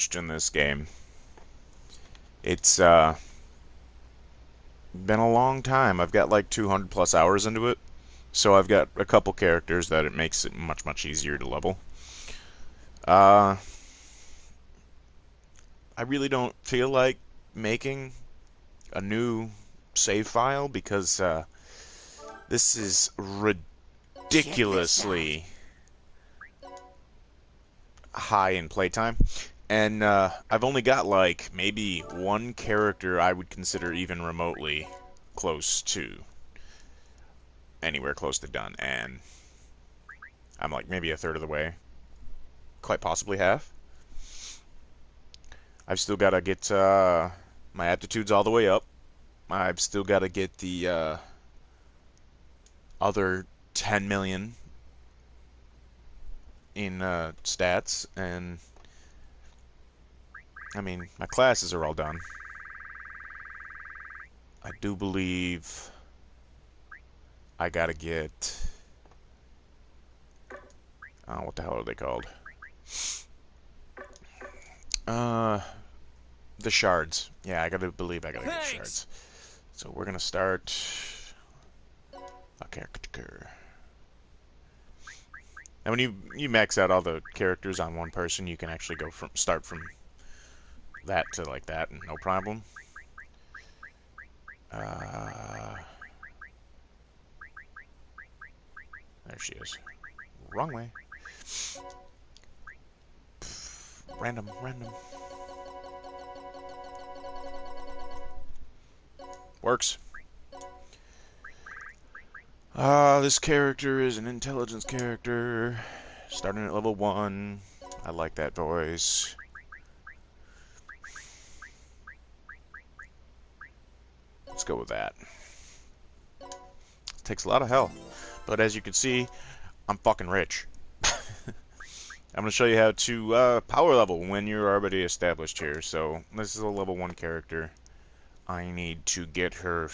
in this game. It's been a long time. I've got like 200 plus hours into it, so I've got a couple characters that it makes it much easier to level. Uh, I really don't feel like making a new save file because this is Check this out. ridiculously high in playtime. And I've only got like maybe one character I would consider even remotely close to anywhere close to done, and I'm like maybe a third of the way, quite possibly half. I've still got to get my aptitudes all the way up. I've still got to get the other 10 million in stats, and I mean, my classes are all done. I do believe I got to get. What the hell are they called? Uh, the shards. Yeah, I gotta believe I gotta get Thanks. shards. So we're gonna start a character. And when you max out all the characters on one person, you can actually go from start from that to like that, and no problem. Uh, there she is. Wrong way. Random, random. Works. This character is an intelligence character, starting at level 1. I like that voice. Let's go with that. Takes a lot of hell, but as you can see, I'm fucking rich. I'm going to show you how to power level when you're already established here. So this is a level 1 character. I need to get her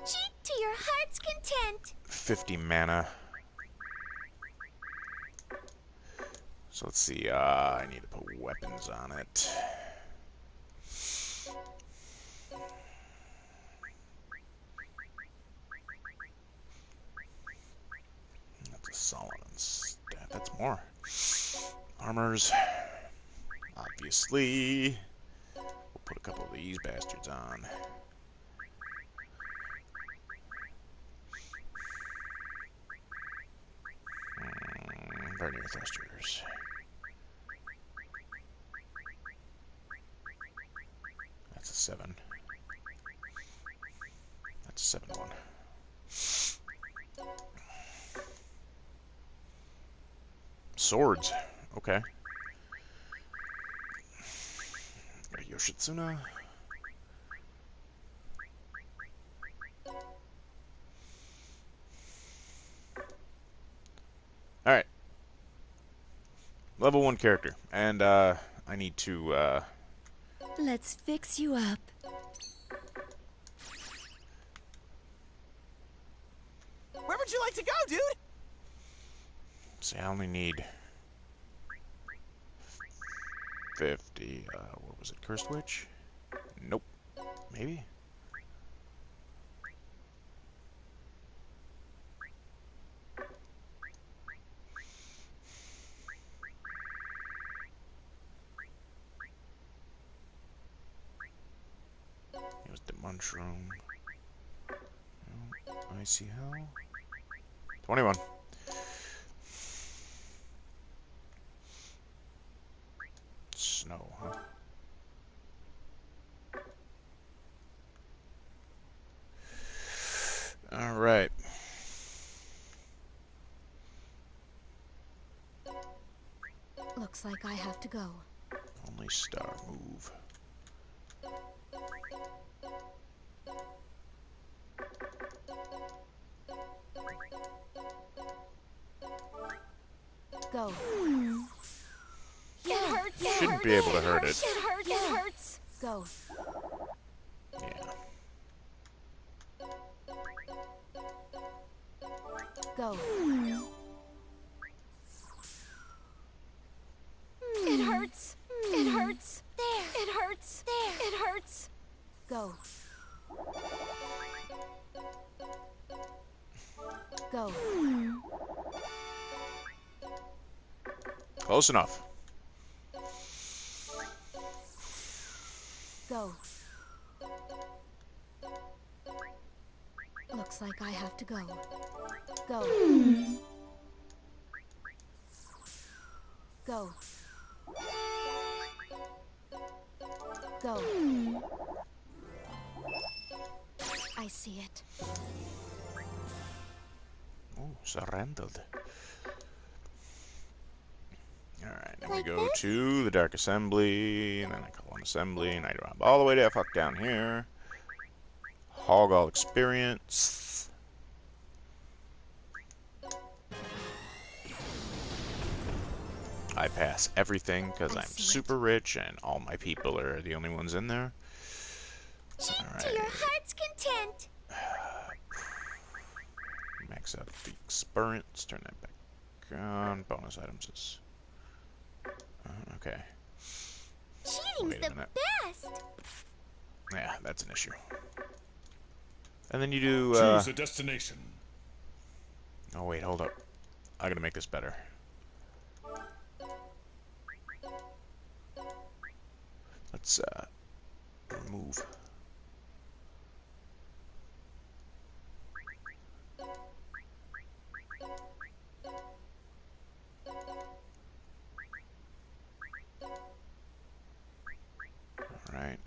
Cheat to your heart's content. 50 mana. So let's see, I need to put weapons on it. That's a solid stat. That's more. Armors, obviously. We'll put a couple of these bastards on. Vernier thrusters. That's a 7. That's a 7-1. Swords. Okay. Yoshitsuna. Alright. Level 1 character. And, I need to, Let's fix you up. Where would you like to go, dude? see, I only need 50. What was it? Cursed Witch? Nope. Maybe? It was the mushroom. No, icy hell. 21. Snow, huh? Alright. Looks like I have to go. Only star move. Go. It hurts. It Shouldn't hurts. be able to It hurt hurts. it. It hurts. It hurts. Go. Yeah. Go. hurts. There. It hurts. Go. Go. Close enough. Go. Looks like I have to go. Go. Go. Go. I see it. Oh, surrendered. Alright, then we Like go this? to the Dark Assembly, and then I call on Assembly, and I drop all the way to fuck down here. Hog all experience. I pass everything because I I'm see super rich and all my people are the only ones in there. Cheat to Alright. your heart's content. Max out the experience. Turn that back on. Bonus items is... okay. Cheating's Wait a the minute. best. Yeah, that's an issue. And then you do... Choose a destination. oh, wait, hold up. I gotta make this better. Let's, remove. Alright,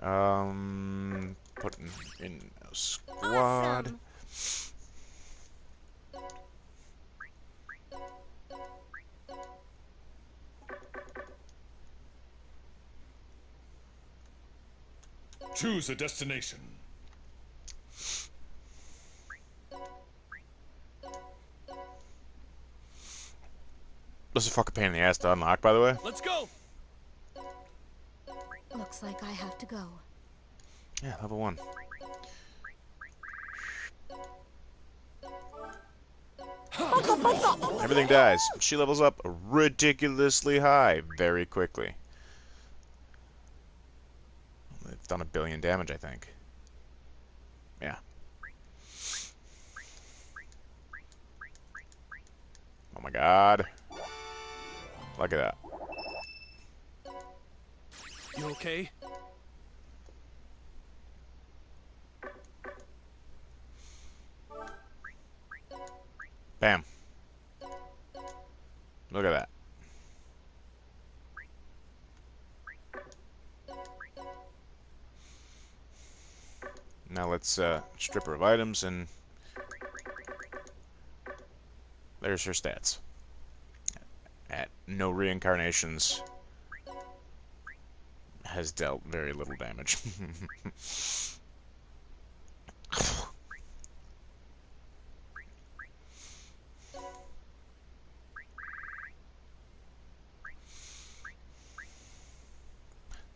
putting in a squad. Awesome. Choose a destination. This is a fucking pain in the ass to unlock, by the way. Let's go. Looks like I have to go. Yeah, level 1. Everything dies. She levels up ridiculously high very quickly. It's done 1 billion damage, I think. Yeah. Oh my god. Look at that. You okay? Bam. Look at that. Now let's strip her of items, and there's her stats. At no reincarnations, has dealt very little damage.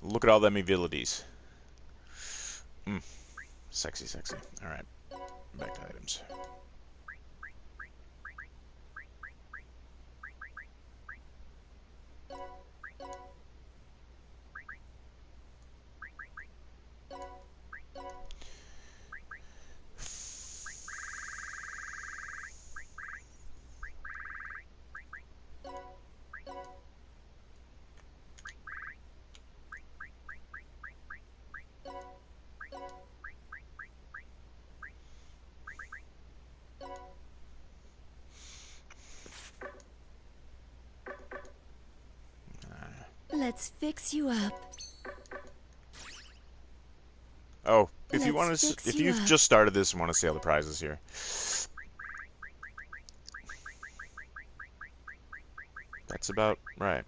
Look at all them abilities. Sexy, sexy. Alright. Back to items. Let's fix you up. Oh, if you want Let's to, fix if you you've up. just started this and want to see all the prizes here, that's about right.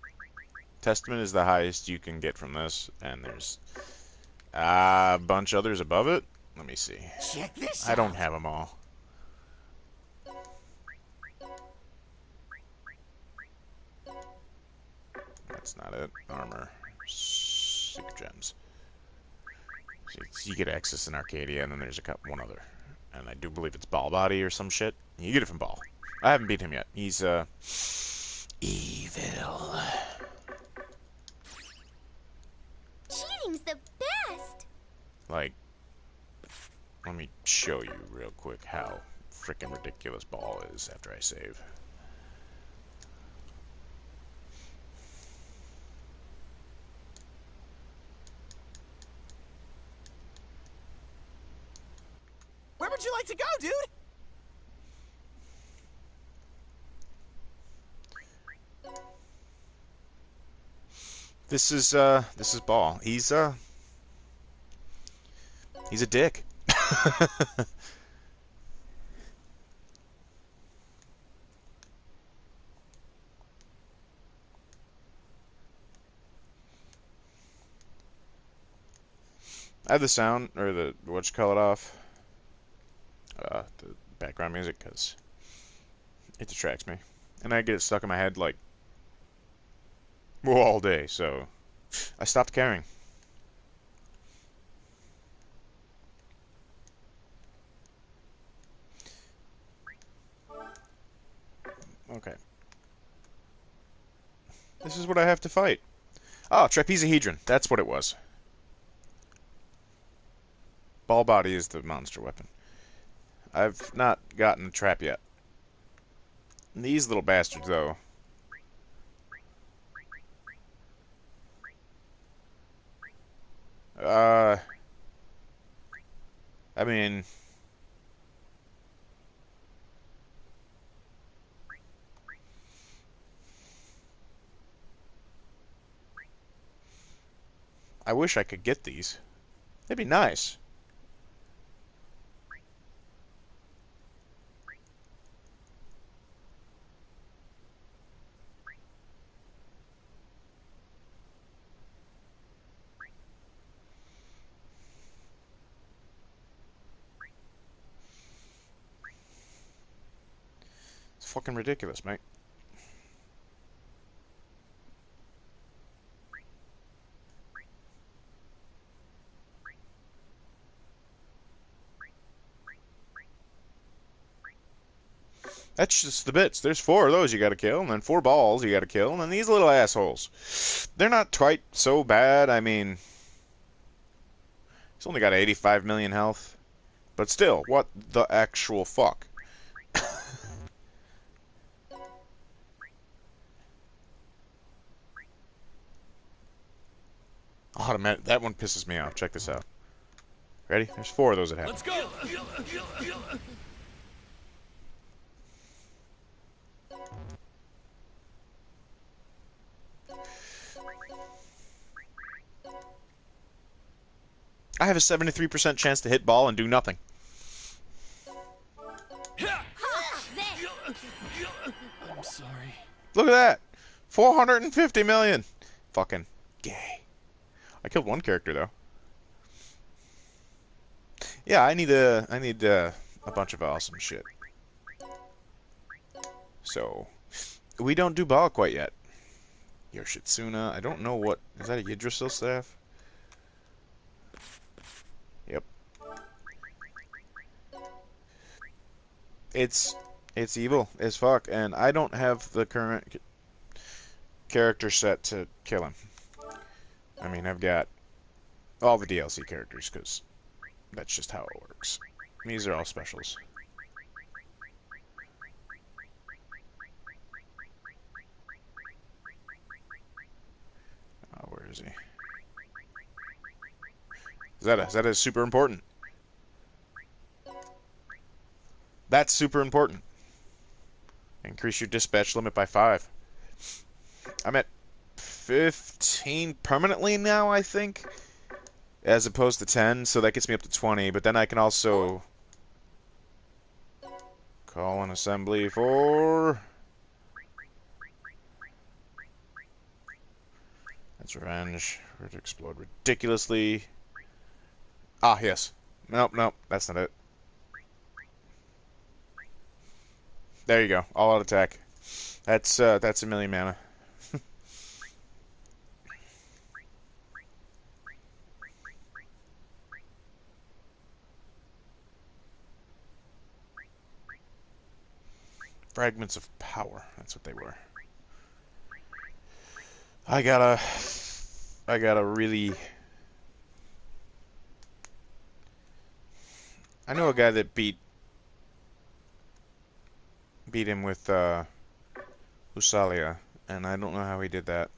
Testament is the highest you can get from this, and there's a bunch others above it. Let me see. Check this I don't out. have them all. That's not it. Armor. Secret gems. So you get access in Arcadia, and then there's one other. And I do believe it's Ball Body or some shit. You get it from Ball. I haven't beat him yet. He's, evil. Cheating's the best. Like, let me show you real quick how freaking ridiculous ball is after I save. Where would you like to go, dude? This is ball. He's a dick. I have the sound, or the, what you call it off, the background music, because it distracts me. And I get it stuck in my head, like, all day, so I stopped caring. Okay. This is what I have to fight. Oh, trapezohedron. That's what it was. Ball body is the monster weapon. I've not gotten a trap yet. These little bastards, though. I mean... I wish I could get these. That'd be nice. It's fucking ridiculous, mate. That's just the bits. There's 4 of those you gotta kill, and then 4 balls you gotta kill, and then these little assholes. They're not quite so bad. I mean, he's only got 85 million health. But still, what the actual fuck? Automatic. That one pisses me off. Check this out. Ready? There's 4 of those that happen. Let's go! I have a 73% chance to hit ball and do nothing. I'm sorry. Look at that! 450 million! Fucking gay. I killed one character, though. Yeah, I need a bunch of awesome shit. So, we don't do ball quite yet. Yoshitsuna, I don't know what... Is that a Yggdrasil staff? Yep. It's evil as fuck, and I don't have the current character set to kill him. I mean, I've got all the DLC characters, because that's just how it works. These are all specials. Oh, where is he? Zeta is super important. That's super important. Increase your dispatch limit by 5. I'm at 15 permanently now, I think, as opposed to 10, so that gets me up to 20, but then I can also call an assembly for... That's revenge. We're to explode ridiculously. Ah, yes. Nope, that's not it. There you go. All out attack. That's a million mana. Fragments of power. That's what they were. I gotta really I know a guy that beat him with Usalia, and I don't know how he did that.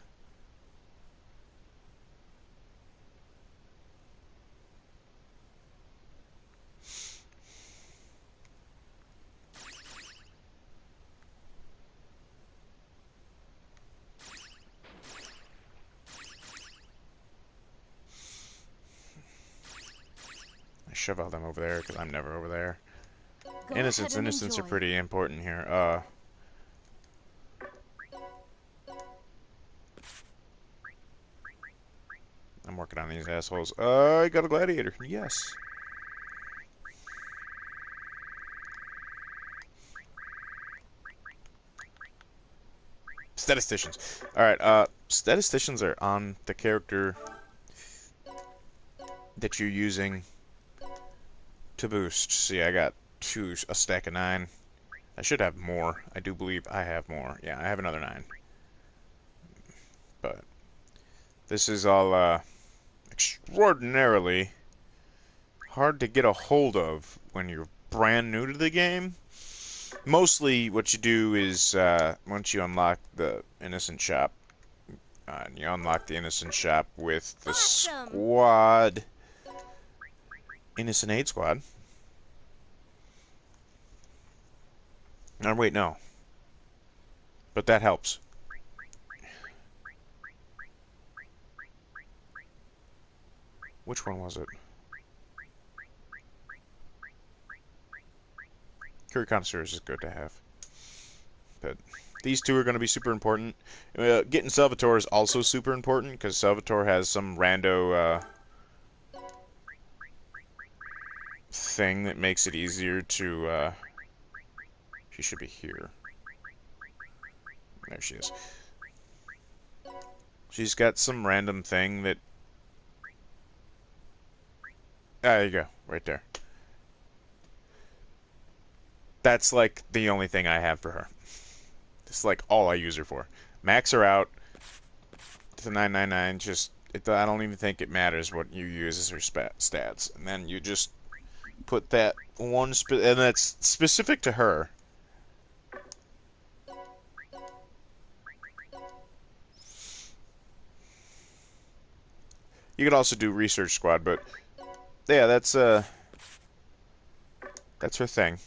I shove all them over there because I'm never over there. Go Innocents, ahead and innocents are enjoy. pretty important here. I'm working on these assholes. I got a gladiator. Yes. Statisticians. Alright, statisticians are on the character that you're using to boost. See, I got a stack of 9. I should have more. I do believe I have more. Yeah, I have another 9. But this is all extraordinarily hard to get a hold of when you're brand new to the game. Mostly what you do is once you unlock the innocent shop, and you unlock the innocent shop with the Awesome. squad, innocent aid squad. Oh, wait, no. But that helps. Which one was it? Curry Connoisseurs is good to have. But these two are going to be super important. Getting Salvatore is also super important, because Salvatore has some rando thing that makes it easier to... She should be here. There she is. She's got some random thing that... There you go, right there. That's like the only thing I have for her. It's like all I use her for. Max her out to 999. Just I don't even think it matters what you use as her stats, and then you just put that one and that's specific to her. You could also do research squad, but yeah, that's her thing.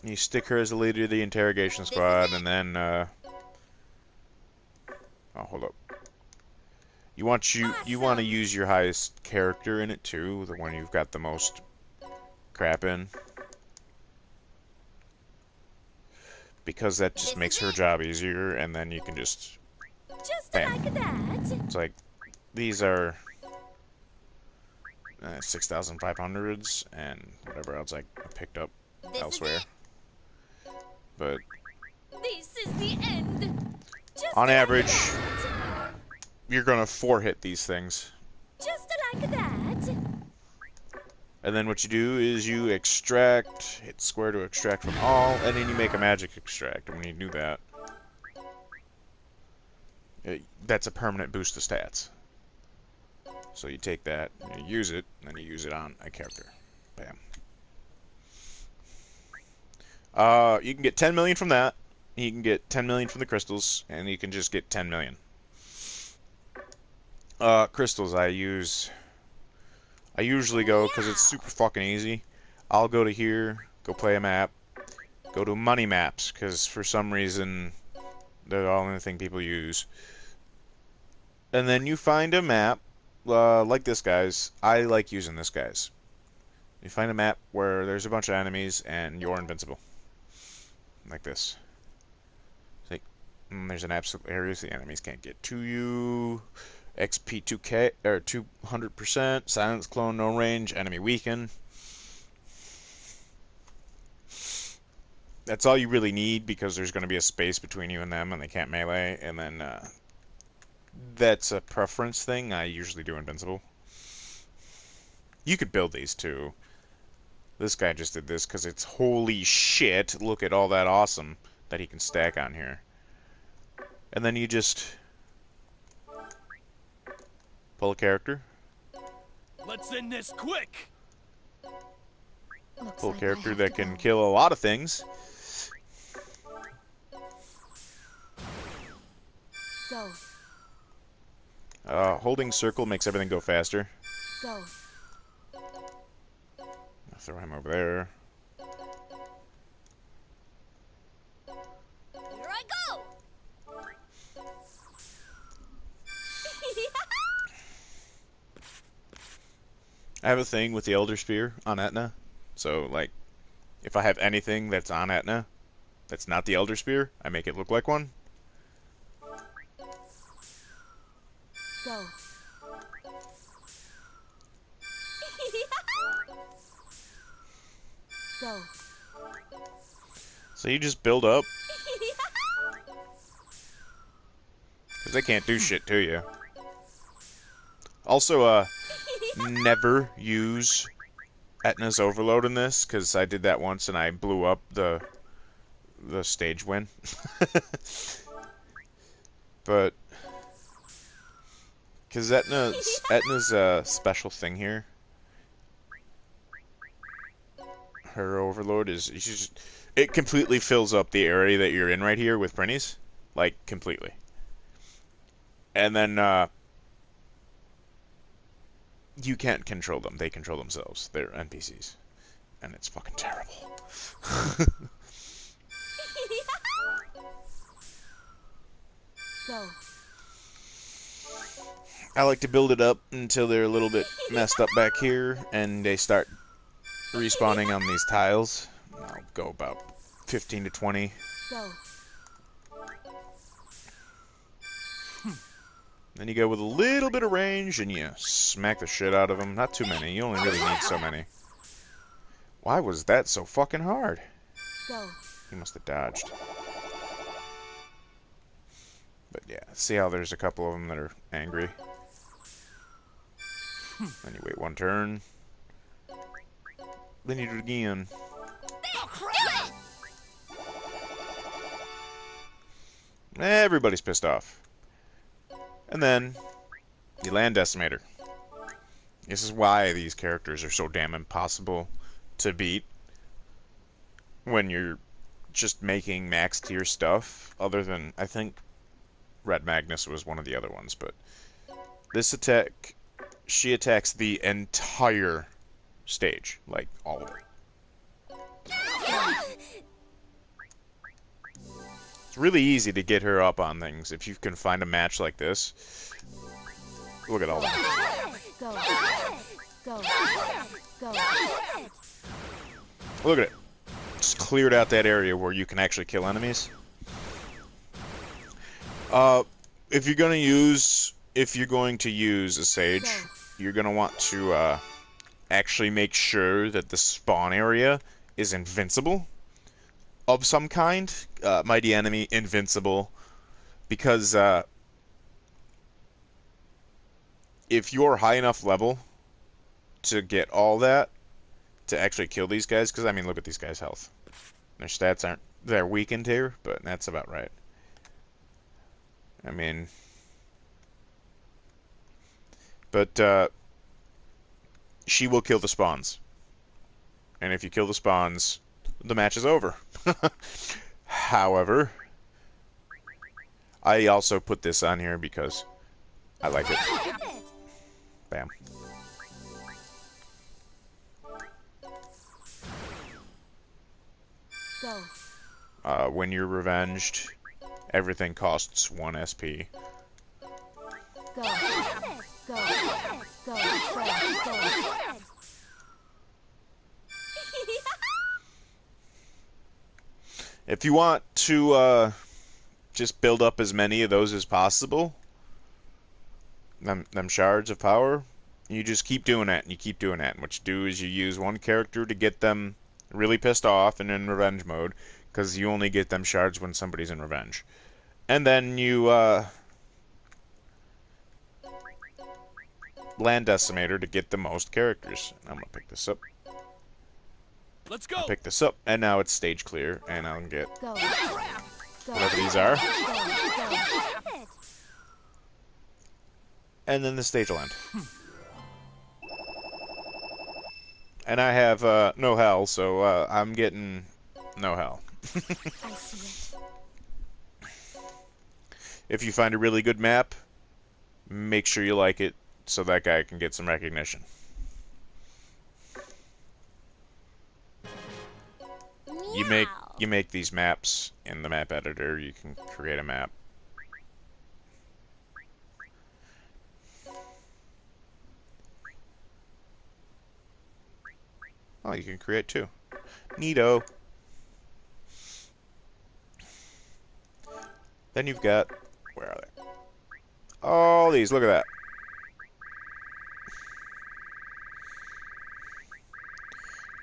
You stick her as the leader of the interrogation squad, and then oh, hold up. You want to use your highest character in it too, the one you've got the most crap in, because that just makes her job easier, and then you can just bam. Like that. It's like these are 6,500s and whatever else I picked up elsewhere. But This is the end. on average, you're gonna 4-hit these things. Just like that. And then what you do is you extract, hit square to extract from all, and then you make a magic extract. And when you do that, that's a permanent boost to stats. So you take that, and you use it, and then you use it on a character. Bam. You can get 10 million from that. You can get 10 million from the crystals, and you can just get 10 million. Crystals I usually go, because it's super fucking easy. I'll go to here, go play a map, go to money maps, because for some reason, they're the only thing people use. And then you find a map, like this guy's. I like using this guy's. You find a map where there's a bunch of enemies, and you're invincible. Like this. It's like, there's an absolute area so the enemies can't get to you. XP 2K or 200%. Silence clone, no range. Enemy weaken. That's all you really need, because there's going to be a space between you and them, and they can't melee. And then that's a preference thing. I usually do invincible. You could build these too. This guy just did this because it's holy shit. Look at all that awesome. that he can stack on here. And then you just pull a character. Let's end this quick. Looks Pull a like I character have that to can go. kill a lot of things. Go. Holding circle makes everything go faster. Go. I'll throw him over there. Here I go. I have a thing with the Elder Spear on Etna. So, like, if I have anything that's on Etna that's not the Elder Spear, I make it look like one. Go. Go. So you just build up, because they can't do shit to you. Also, never use Etna's Overload in this, because I did that once and I blew up the stage win. But because Etna's a special thing here. Her Overload is it completely fills up the area that you're in right here with Prinnies, like completely. And then you can't control them; they control themselves. They're NPCs, and it's fucking terrible. Go. I like to build it up until they're a little bit messed up back here, and they start respawning on these tiles. I'll go about 15 to 20. Go. Then you go with a little bit of range, and you smack the shit out of them. Not too many. You only really need so many. Why was that so fucking hard? Go. He must have dodged. But yeah, see how there's a couple of them that are angry. Then you wait one turn. Then you do it again. Everybody's pissed off. And then you land Decimator. This is why these characters are so damn impossible to beat when you're just making max tier stuff, other than, I think, Red Magnus was one of the other ones, but this attack, she attacks the entire stage, like all of it. It's really easy to get her up on things if you can find a match like this. Look at all that. Go. Go. Go. Look at it. Just cleared out that area where you can actually kill enemies. If you're going to use a Sage, you're going to want to actually make sure that the spawn area is invincible of some kind. Mighty enemy, invincible. Because if you're high enough level to get all that, to actually kill these guys, because, I mean, look at these guys' health. Their stats aren't, they're weakened here, but that's about right. I mean, but she will kill the spawns. And if you kill the spawns, the match is over. However, I also put this on here because I like it. Bam. Go. When you're revenged, everything costs 1 SP. Go. Go. Go. Go. If you want to just build up as many of those as possible, them shards of power, you just keep doing that, and you keep doing that. And what you do is you use one character to get them really pissed off and in revenge mode, because you only get them shards when somebody's in revenge. And then you land Decimator to get the most characters. I'm going to pick this up. Let's I'll go. pick this up, and now it's stage clear, and I'll get Go. Go. whatever these are, Go. and then the stage will end. And I have no hell, so I'm getting no hell. I see it. If you find a really good map, make sure you like it so that guy can get some recognition. You make these maps in the map editor. You can create a map. Oh, you can create two. Neato. Then you've got, where are they? All these, look at that.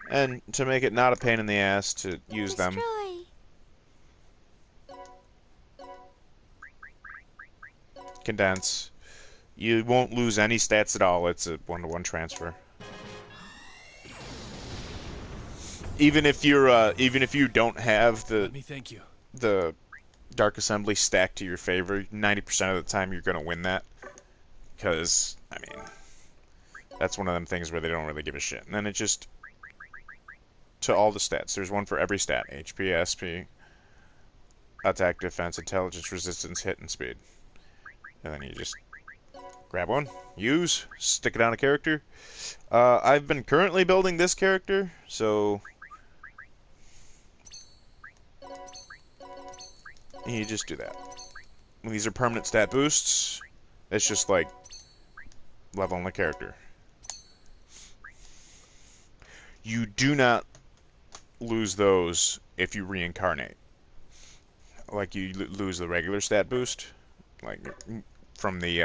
And to make it not a pain in the ass to use them, condense. You won't lose any stats at all. It's a one-to-one transfer. Even if you don't have Let me thank you. the Dark Assembly stacked to your favor, 90% of the time you're gonna win that. Because, I mean, that's one of them things where they don't really give a shit. And then it just, to all the stats. There's one for every stat. HP, SP, attack, defense, intelligence, resistance, hit, and speed. And then you just grab one, use, stick it on a character. I've been currently building this character, so you just do that. These are permanent stat boosts. It's just like leveling the character. You do not lose those if you reincarnate. Like you lose the regular stat boost, like from the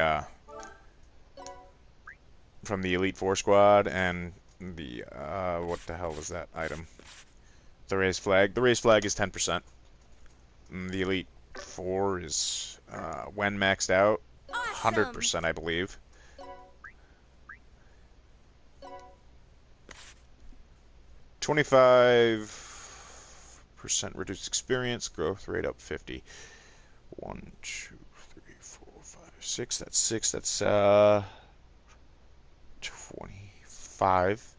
Elite Four squad and the what the hell was that item? The raised flag. The raised flag is 10%. The Elite Four is when maxed out, 100%, I believe. %25 reduced experience, growth rate up 50. 1, 2, 3, 4, 5, 6. That's 6. That's 25.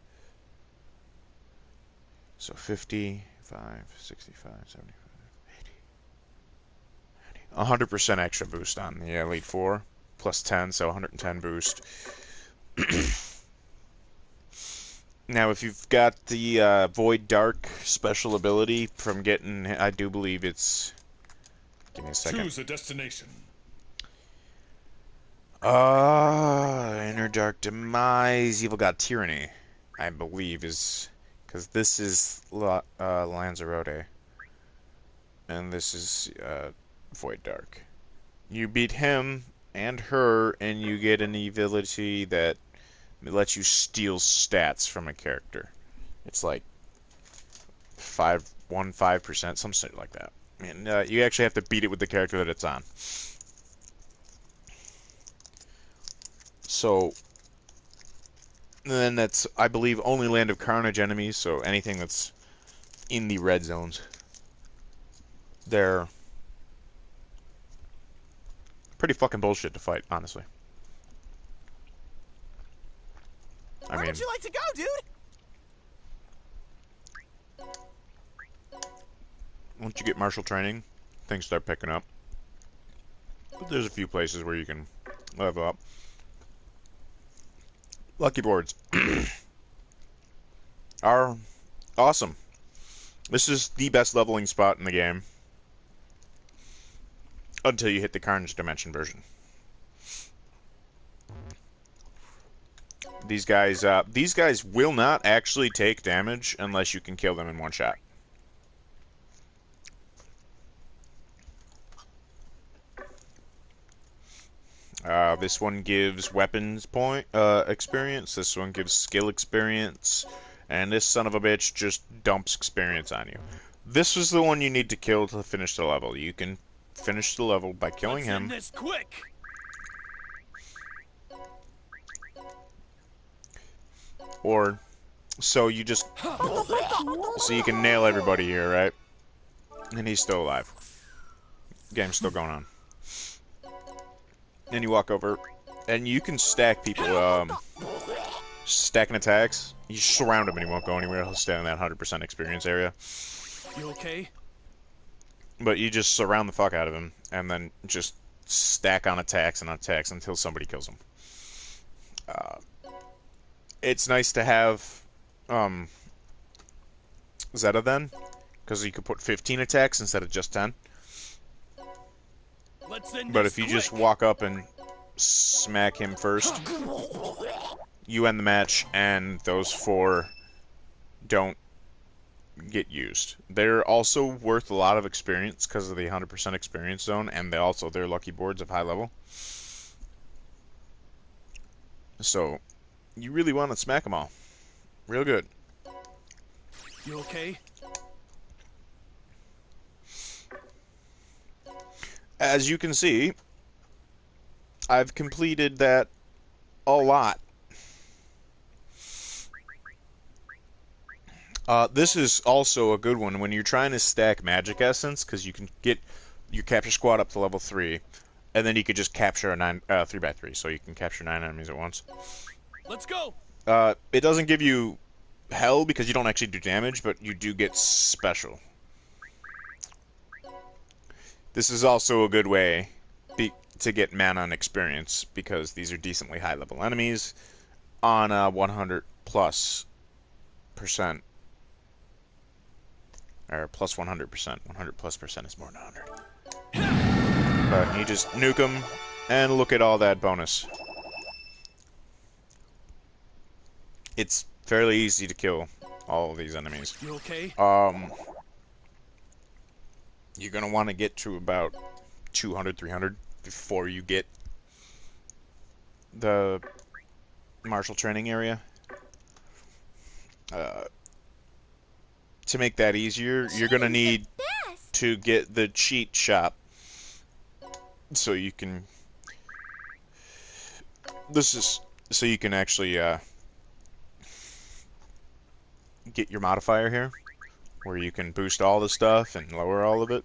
So 55, 65, 75, 80. 100% extra boost on the Elite Four, plus 10, so 110 boost. Now, if you've got the Void Dark special ability from getting, I do believe it's. Give me a second. Choose a destination. Inner Dark Demise, Evil God Tyranny, I believe is, because this is Lanzarote, and this is Void Dark. You beat him and her, and you get an ability that lets you steal stats from a character. It's like 5%, some shit like that. And you actually have to beat it with the character that it's on. So, then that's, I believe, only Land of Carnage enemies, so anything that's in the red zones. They're pretty fucking bullshit to fight, honestly. Where would you like to go, dude? Once you get martial training, things start picking up. But there's a few places where you can level up. Lucky boards are awesome. This is the best leveling spot in the game. Until you hit the Carnage Dimension version. These guys will not actually take damage unless you can kill them in one shot. This one gives weapons point experience. This one gives skill experience, and this son of a bitch just dumps experience on you. This is the one you need to kill to finish the level. You can finish the level by killing him. Let's end this quick. Or So you just... So you can nail everybody here, right? And he's still alive. Game's still going on. And you walk over, and you can stack people, stacking attacks. You surround him and he won't go anywhere. He'll stay in that 100% experience area. You okay? But you just surround the fuck out of him, and then just stack on attacks and attacks until somebody kills him. It's nice to have Zeta then, because you could put 15 attacks instead of just 10. Let's end But this if you quick. just walk up and smack him first, you end the match, and those 4 don't get used. They're also worth a lot of experience because of the 100% experience zone, and they're lucky boards of high level. So you really want to smack them all, real good. You okay? As you can see, I've completed that a lot. This is also a good one when you're trying to stack magic essence, because you can get your capture squad up to level 3, and then you could just capture a 3x3, so you can capture 9 enemies at once. Let's go. It doesn't give you hell because you don't actually do damage, but you do get special. This is also a good way to get mana and experience, because these are decently high level enemies on 100 plus percent. Or plus 100%. 100 plus percent is more than 100. But you just nuke them, and look at all that bonus. It's fairly easy to kill all of these enemies. You okay? You're going to want to get to about 200, 300 before you get the martial training area. To make that easier, you're going to need to get the cheat shop, so you can... This is so you can actually get your modifier here, where you can boost all the stuff and lower all of it.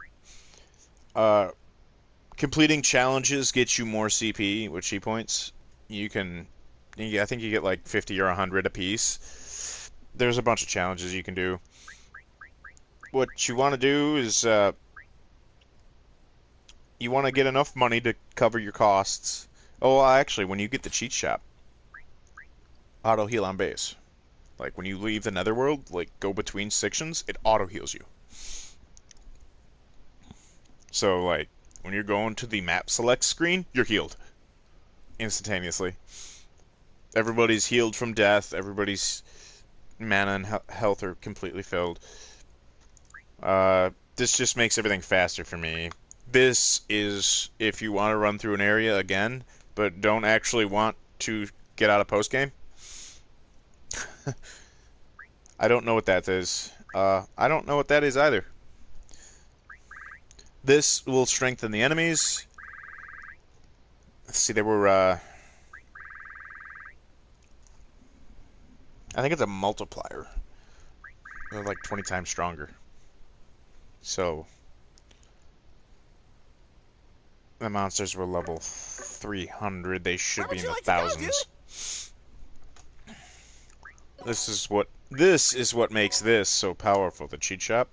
Completing challenges gets you more CP with chi points. I think you get like 50 or 100 apiece. There's a bunch of challenges you can do. What you want to do is you want to get enough money to cover your costs. Oh, actually, when you get the cheat shop, auto heal on base. Like when you leave the netherworld, like go between sections, it auto heals you. So like when you're going to the map select screen, you're healed instantaneously. Everybody's healed from death. Everybody's mana and health are completely filled. This just makes everything faster for me. This is if you want to run through an area again, but don't actually want to get out of post-game. I don't know what that is. I don't know what that is either. This will strengthen the enemies. Let's see, there were... I think it's a multiplier. They're like 20 times stronger. So... the monsters were level 300. They should be in the thousands. This is what makes this so powerful. The cheat shop.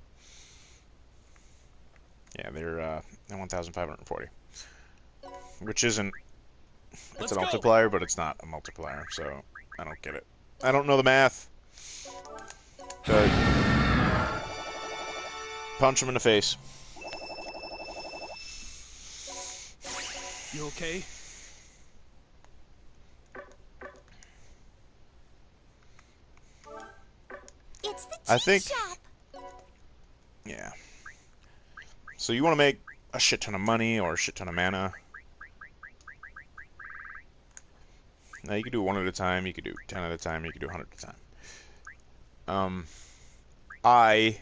Yeah, they're 1,540, which isn't. It's a multiplier, but it's not a multiplier, so I don't get it. I don't know the math. But punch him in the face. You okay? It's the I cheat think. shop. Yeah. So you want to make a shit ton of money or a shit ton of mana. Now you can do 1 at a time, you can do 10 at a time, you can do 100 at a time. I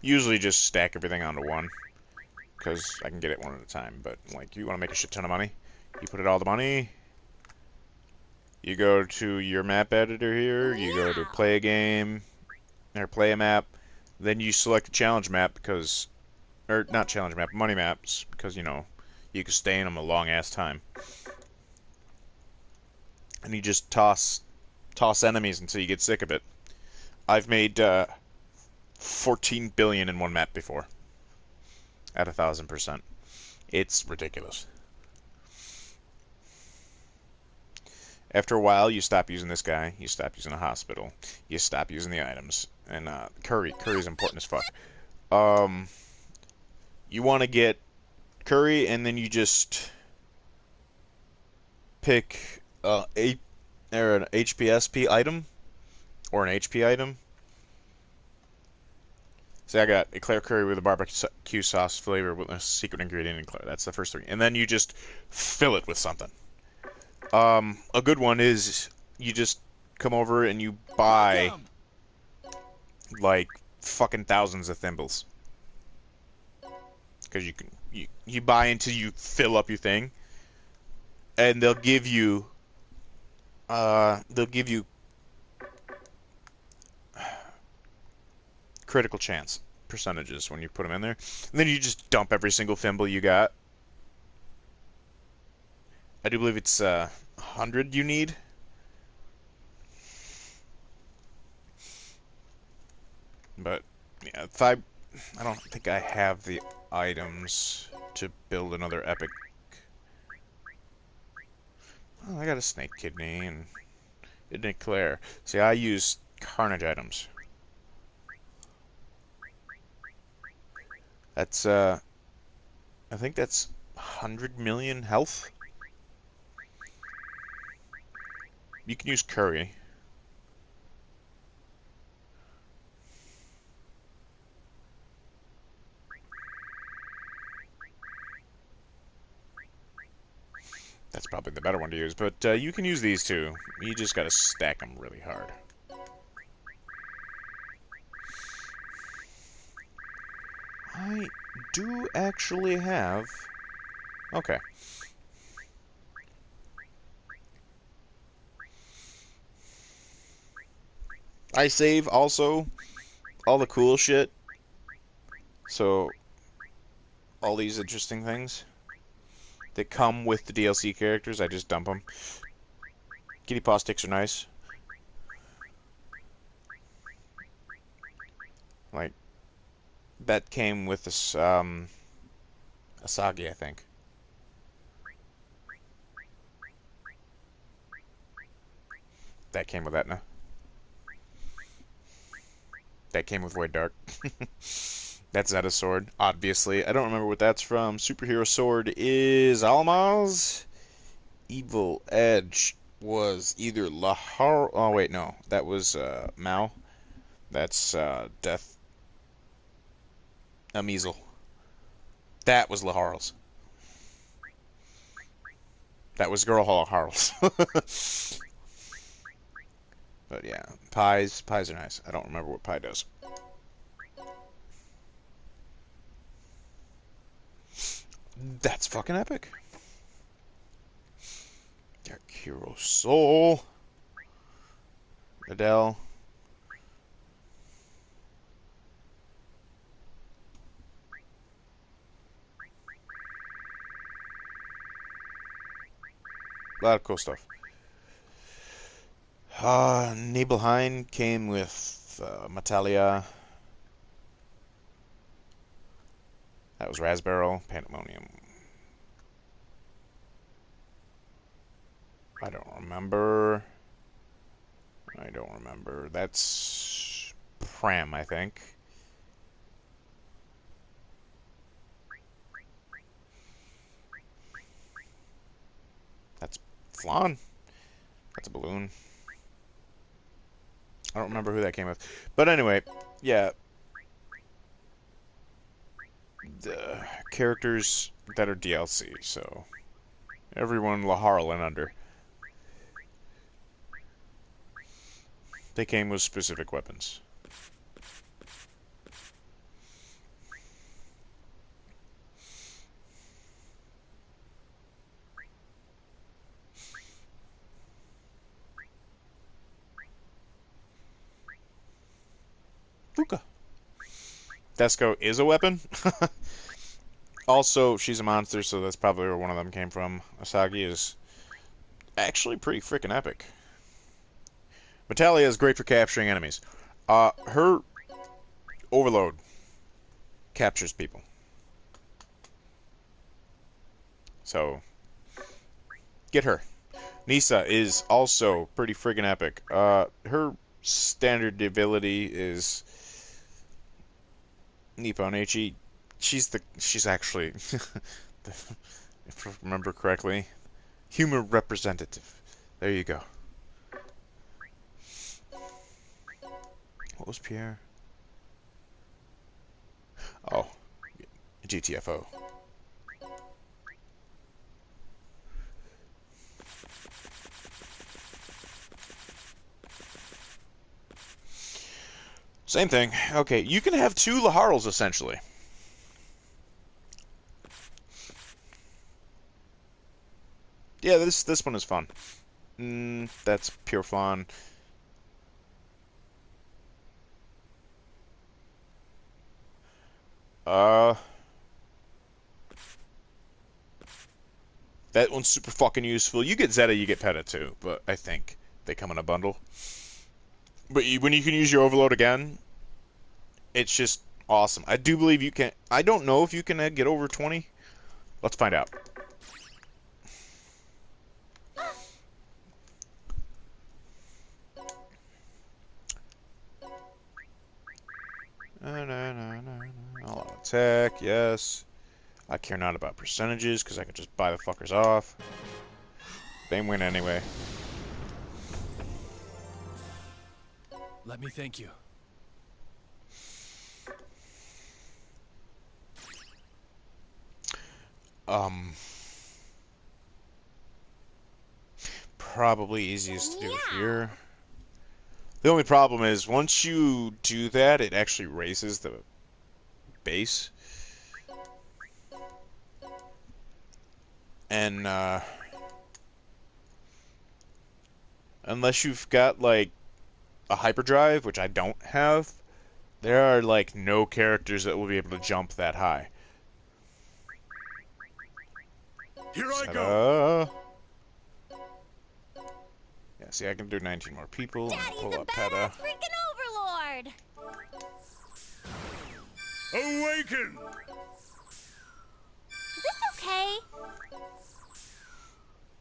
usually just stack everything onto 1, because I can get it 1 at a time, but like you want to make a shit ton of money, you put it all the money, You go to your map editor here, you go to play a game, or play a map, then you select a challenge map because, or not challenge map, money maps, because, you know, you can stay in them a long ass time. And you just toss enemies until you get sick of it. I've made 14 billion in one map before, at 1,000%. It's ridiculous. After a while, you stop using this guy, you stop using the hospital, you stop using the items, and curry's important as fuck. Um, you want to get curry, and then you just pick an HPSP item or an HP item. See, I got eclair curry with a barbecue sauce flavor with a secret ingredient in eclair. That's the first three, and then you just fill it with something. A good one is you just come over and you buy Welcome. like fucking thousands of thimbles because you buy until you fill up your thing, and they'll give you critical chance percentages when you put them in there. And then you just dump every single thimble you got. I do believe it's 100 you need. But yeah, I don't think I have the items to build another epic. Oh, I got a snake kidney and an eclair. See, I use carnage items. That's I think that's 100 million health. You can use curry. That's probably the better one to use, but you can use these too. You just gotta stack them really hard. I do actually have... Okay. I save also all the cool shit. So, all these interesting things that come with the DLC characters, I just dump them. Kitty paw sticks are nice. Like, that came with this, Asagi, I think. That came with Etna. That came with Void Dark. That's Zeta's sword, obviously. I don't remember what that's from. Superhero sword is Almaz. Evil Edge was either Lahar. Oh, wait, no. That was Mao. That's Death. Measle. That was Laharl's. That was Girl Harl's. But yeah, pies are nice. I don't remember what pie does. That's fucking epic. Dark Hero Soul. Adele. A lot of cool stuff. Nibelheim came with Metalia. That was Raspberry. Pandemonium. I don't remember. I don't remember. That's Pram, I think. That's Flan. That's a balloon. I don't remember who that came with. But anyway, yeah. The characters that are DLC, so everyone Laharl and under. They came with specific weapons. Fuka. Desco is a weapon. Also, she's a monster, so that's probably where one of them came from. Asagi is actually pretty freaking epic. Metalia is great for capturing enemies. Her overload captures people. So, get her. Nisa is also pretty friggin' epic. Her standard ability is Nippon Ichi. She's actually, if I remember correctly, humor representative. There you go. What was Pierre? Oh, GTFO. Same thing. Okay, you can have two Laharls, essentially. Yeah, this one is fun. That's pure fun. That one's super fucking useful. You get Zeta, you get Peta too, but I think they come in a bundle. But when you can use your Overload again, it's just awesome. I do believe you can. I don't know if you can get over 20. Let's find out. All attack, yes. I care not about percentages because I can just buy the fuckers off. They win anyway. Let me thank you. Probably easiest to do here. The only problem is once you do that, it actually raises the base. And unless you've got like a hyperdrive, which I don't have, there are like no characters that will be able to jump that high. Here I go. Yeah, see, I can do 19 more people. Daddy's Pull a up badass Peta. freaking overlord. Awaken! Is this okay?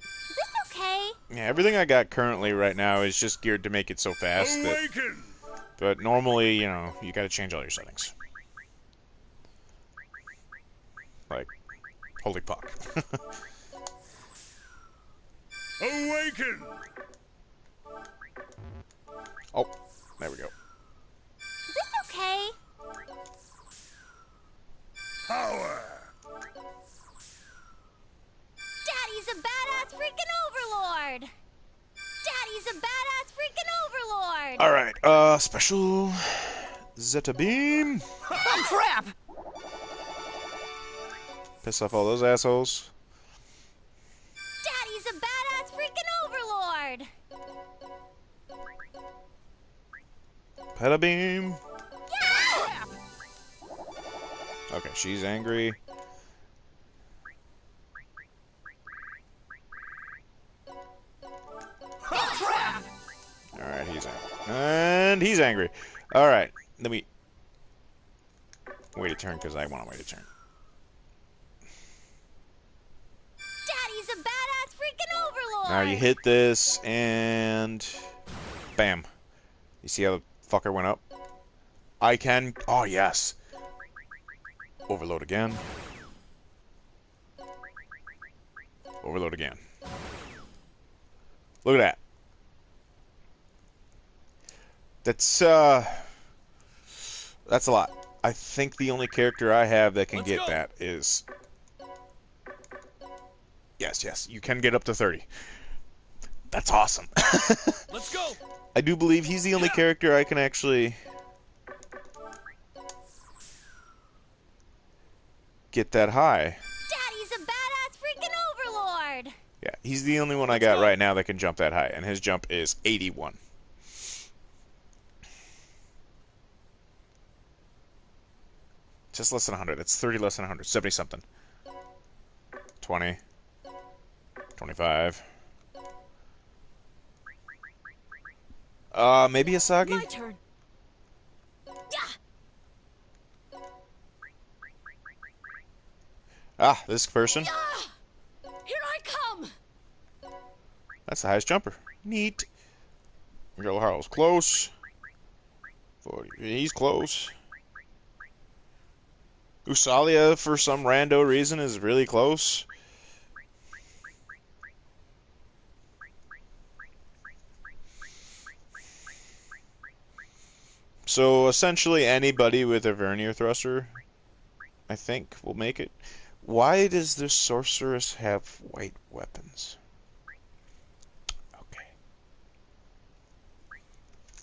Is this okay? Yeah, everything I got currently right now is just geared to make it so fast that. Awaken! But normally, you know, you gotta change all your settings. Like, holy fuck. Awaken! Oh, there we go. Is this okay? Power! Daddy's a badass freaking overlord. Daddy's a badass freaking overlord. Alright, special Zeta Beam. Oh, crap! Piss off all those assholes. Daddy's a badass freaking overlord. Peta Beam. Yeah! Okay, she's angry. Oh, crap! Alright, he's angry. And he's angry. Alright, let me wait a turn because I want to wait a turn. Daddy's a badass freaking overlord. Now you hit this and bam. You see how the fucker went up? I can. Oh, yes. Overload again. Overload again. Look at that. That's a lot. I think the only character I have that can Let's get go. that is... Yes, you can get up to 30. That's awesome. Let's go! I do believe he's the only character I can actually get that high. Daddy's a badass freaking overlord. Yeah, he's the only one I got right now that can jump that high, and his jump is 81. Just less than 100. That's 30 less than 100. 70 something. 20. 25. Maybe Asagi? My turn. Ah, this person. Here I come. That's the highest jumper. Neat. Joe Harrell's close. 40. He's close. Usalia, for some rando reason, is really close. So, essentially, anybody with a vernier thruster, I think, will make it. Why does this sorceress have white weapons? Okay.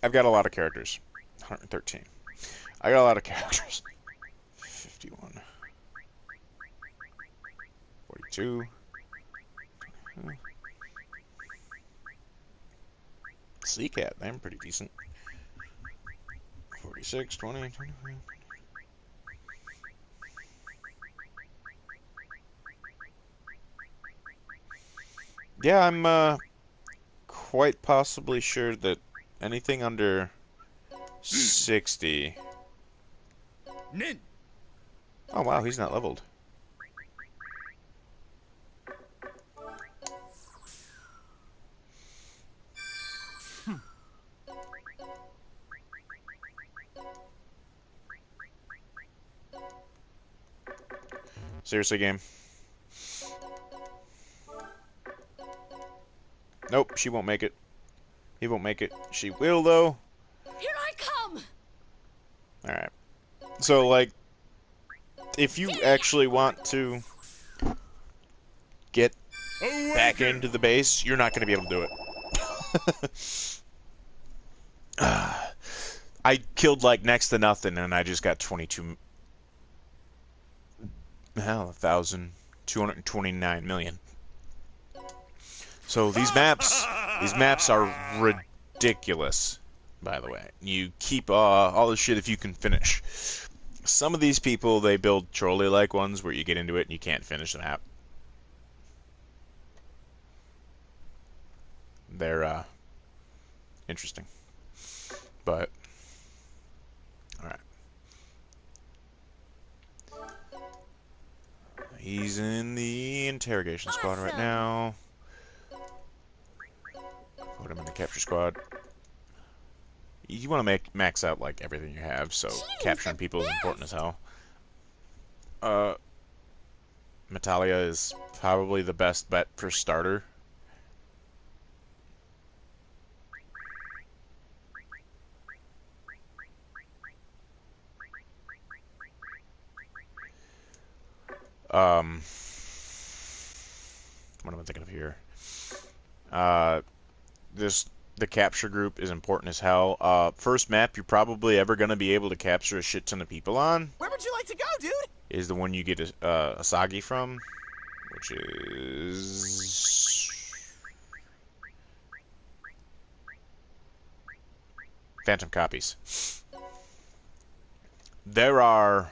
I've got a lot of characters. 113. I got a lot of characters. 51. 42. Sea Cat, I'm pretty decent. 46, 20, 25. Yeah, I'm quite possibly sure that anything under 60. Nin. Oh wow, he's not leveled. Seriously, game. Nope, she won't make it. He won't make it. She will, though. Here I come. Alright. So, like, if you actually want to get back Awaken. into the base, you're not going to be able to do it. I killed, like, next to nothing, and I just got 22... Hell, 1,229 million. So these maps are ridiculous, by the way. You keep all the shit if you can finish. Some of these people, they build trolley-like ones where you get into it and you can't finish the map. They're, interesting. But, alright. He's in the interrogation squad right Awesome. now. Put him in the capture squad. You want to max out like everything you have, so Cheating's capturing the people is important as best. hell. Natalia is probably the best bet for starter. Um, what am I thinking of here? Uh, the capture group is important as hell. First map you're probably ever gonna be able to capture a shit ton of people on Where would you like to go, dude? is the one you get Asagi from, which is Phantom Copies. There are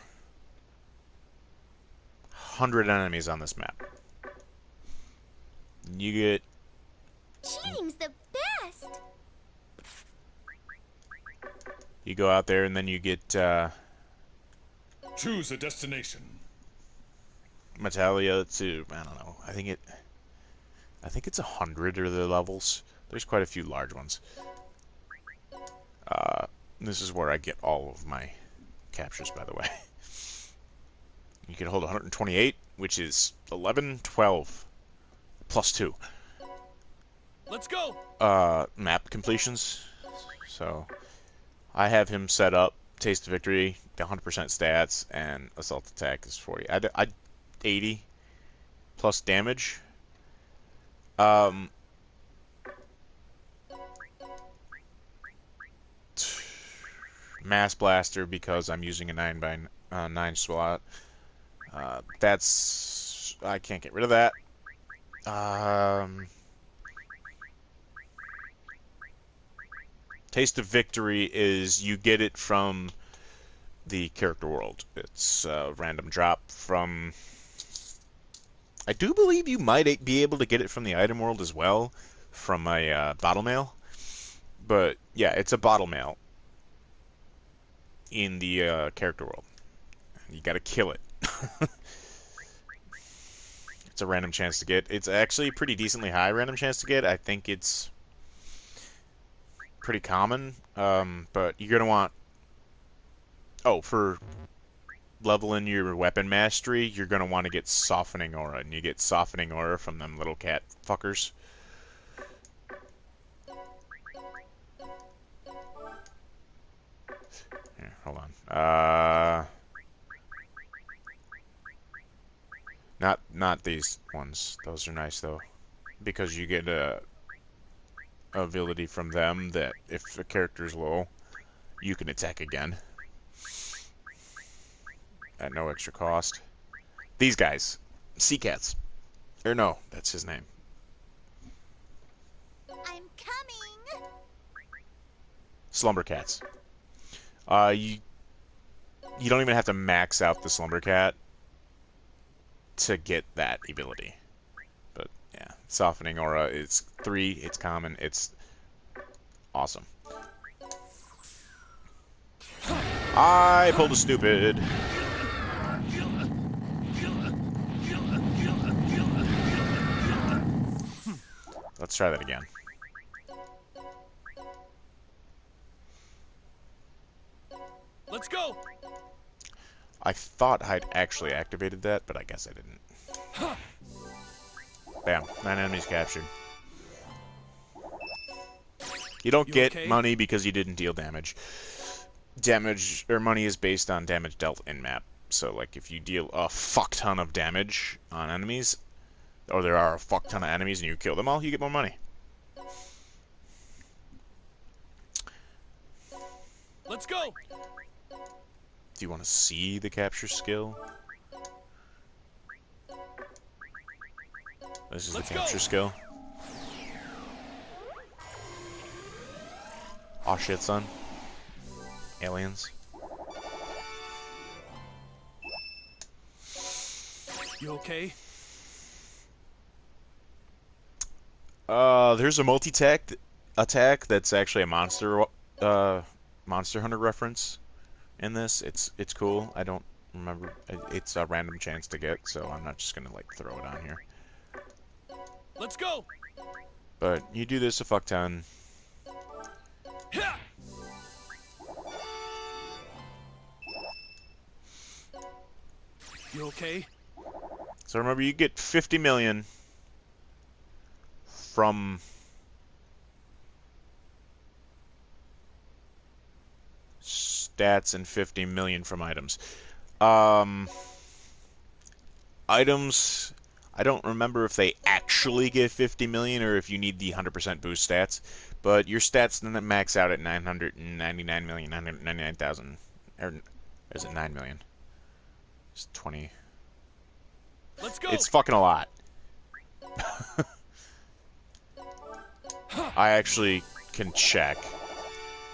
100 enemies on this map. You get Cheating's the best. you go out there and then you get Choose a destination. Natalia to I don't know. I think it's 100 are the levels. There's quite a few large ones. This is where I get all of my captures, by the way. You can hold 128, which is 11, 12, plus 2. Let's go. Map completions. So, I have him set up, Taste of Victory, 100% stats, and Assault Attack is 40. I 80 plus damage. Mass Blaster because I'm using a 9x9 slot. That's I can't get rid of that. Taste of Victory is you get it from the character world. It's a random drop from... I do believe you might be able to get it from the item world as well, from a bottle mail. But yeah, it's a bottle mail in the character world. You gotta kill it. It's a random chance to get. It's actually a pretty decently high random chance to get. I think it's pretty common. But you're gonna want... Oh, for leveling your weapon mastery, you're gonna want to get Softening Aura, and you get Softening Aura from them little cat fuckers. Here, hold on. Not these ones. Those are nice though, because you get a ability from them that if a character's low, you can attack again at no extra cost. These guys, Sea Cats, or no, that's his name. I'm coming. Slumber Cats. You don't even have to max out the Slumber Cat to get that ability. But yeah, Softening Aura, it's 3, it's common, it's awesome. I pulled a stupid. Let's try that again. Let's go. I thought I'd actually activated that, but I guess I didn't. Bam. 9 enemies captured. You don't get okay? money because you didn't deal damage. Damage, or money is based on damage dealt in-map. So, like, if you deal a fuck ton of damage on enemies, or there are a fuck ton of enemies and you kill them all, you get more money. Let's go. Do you want to see the capture skill? This is Let's the go. capture skill. Aw shit, son. Aliens. You okay? There's a attack that's actually a Monster Hunter reference in this. It's cool. I don't remember. It's a random chance to get, so I'm not just gonna like throw it on here. Let's go. But you do this a fuck ton. You okay? So remember, you get 50 million from stats and 50 million from items. Items, I don't remember if they actually give 50 million or if you need the 100% boost stats, but your stats then max out at 999,999,000. Or is it 9 million? It's 20. Let's go. It's fucking a lot. I actually can check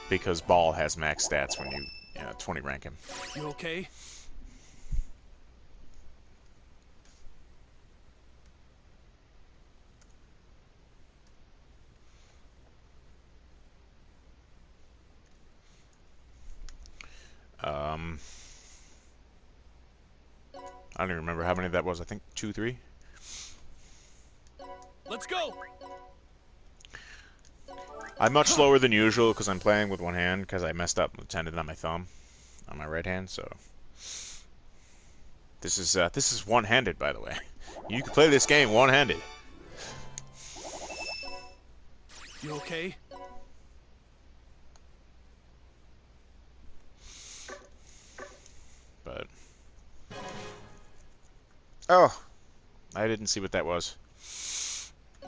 because Ball has max stats when you 20 rank him. You okay? I don't even remember how many that was. I think 2, 3. Let's go. I'm much slower than usual because I'm playing with one hand because I messed up the tendon on my thumb, on my right hand. So this is one-handed, by the way. You can play this game one-handed. You okay? But oh, I didn't see what that was.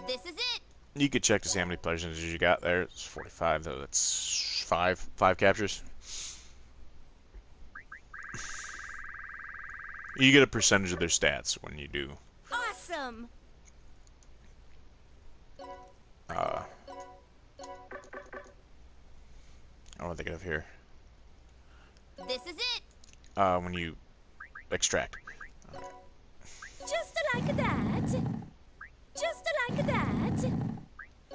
This is it. You could check to see how many pleasures you got there. It's 45 though. That's five captures. You get a percentage of their stats when you do. Awesome. What do they get up here? This is it. when you extract. Just like that. Just like that.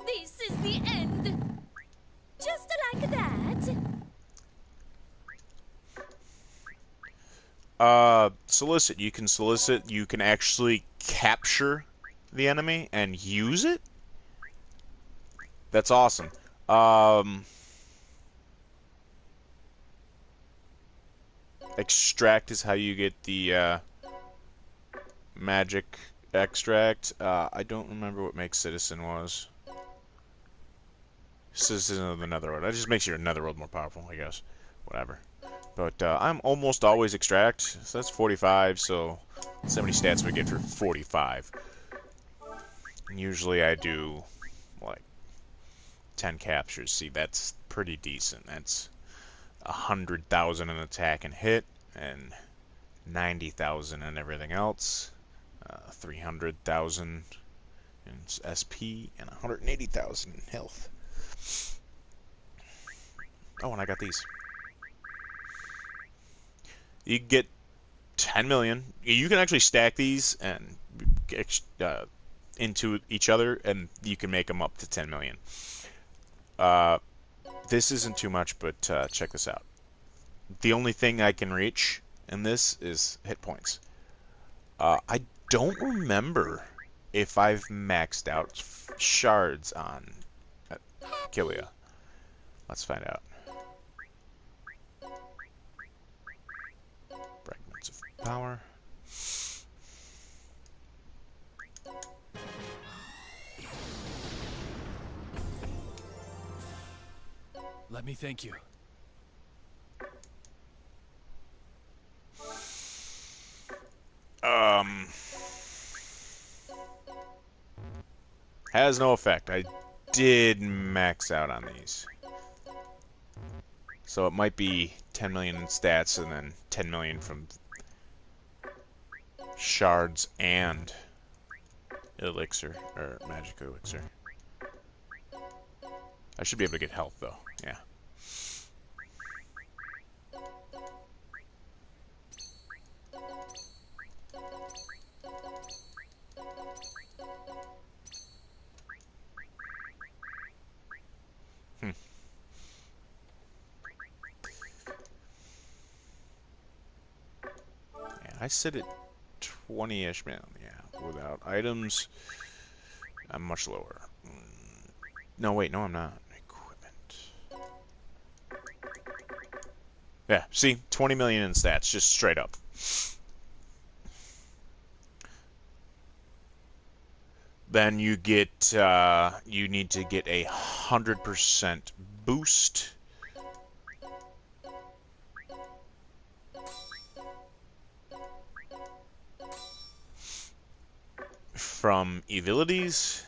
This is the end. Just like that. Solicit. You can solicit. You can actually capture the enemy and use it. That's awesome. Extract is how you get the magic extract. I don't remember what make citizen was. Citizen of the Netherworld. That just makes your Netherworld more powerful, I guess. Whatever. But I'm almost always extract. So that's 45. So how many stats we get for 45? And usually I do like 10 captures. See, that's pretty decent. That's 100,000 in attack and hit, and 90,000 and everything else. 300,000 in SP, and 180,000 in health. Oh, and I got these. You get 10 million. You can actually stack these and into each other, and you can make them up to 10 million. This isn't too much, but check this out. The only thing I can reach in this is hit points. I don't remember if I've maxed out shards on Disgaea. Let's find out. Fragments of power. Let me thank you. Has no effect. I did max out on these. So it might be 10 million in stats and then 10 million from shards and elixir, or magic elixir. I should be able to get health though, yeah. Yeah, I sit at 20-ish, man. Yeah, without items, I'm much lower. No, wait, no, I'm not. Equipment. Yeah, see, 20 million in stats, just straight up. Then you get, you need to get 100% boost. From abilities.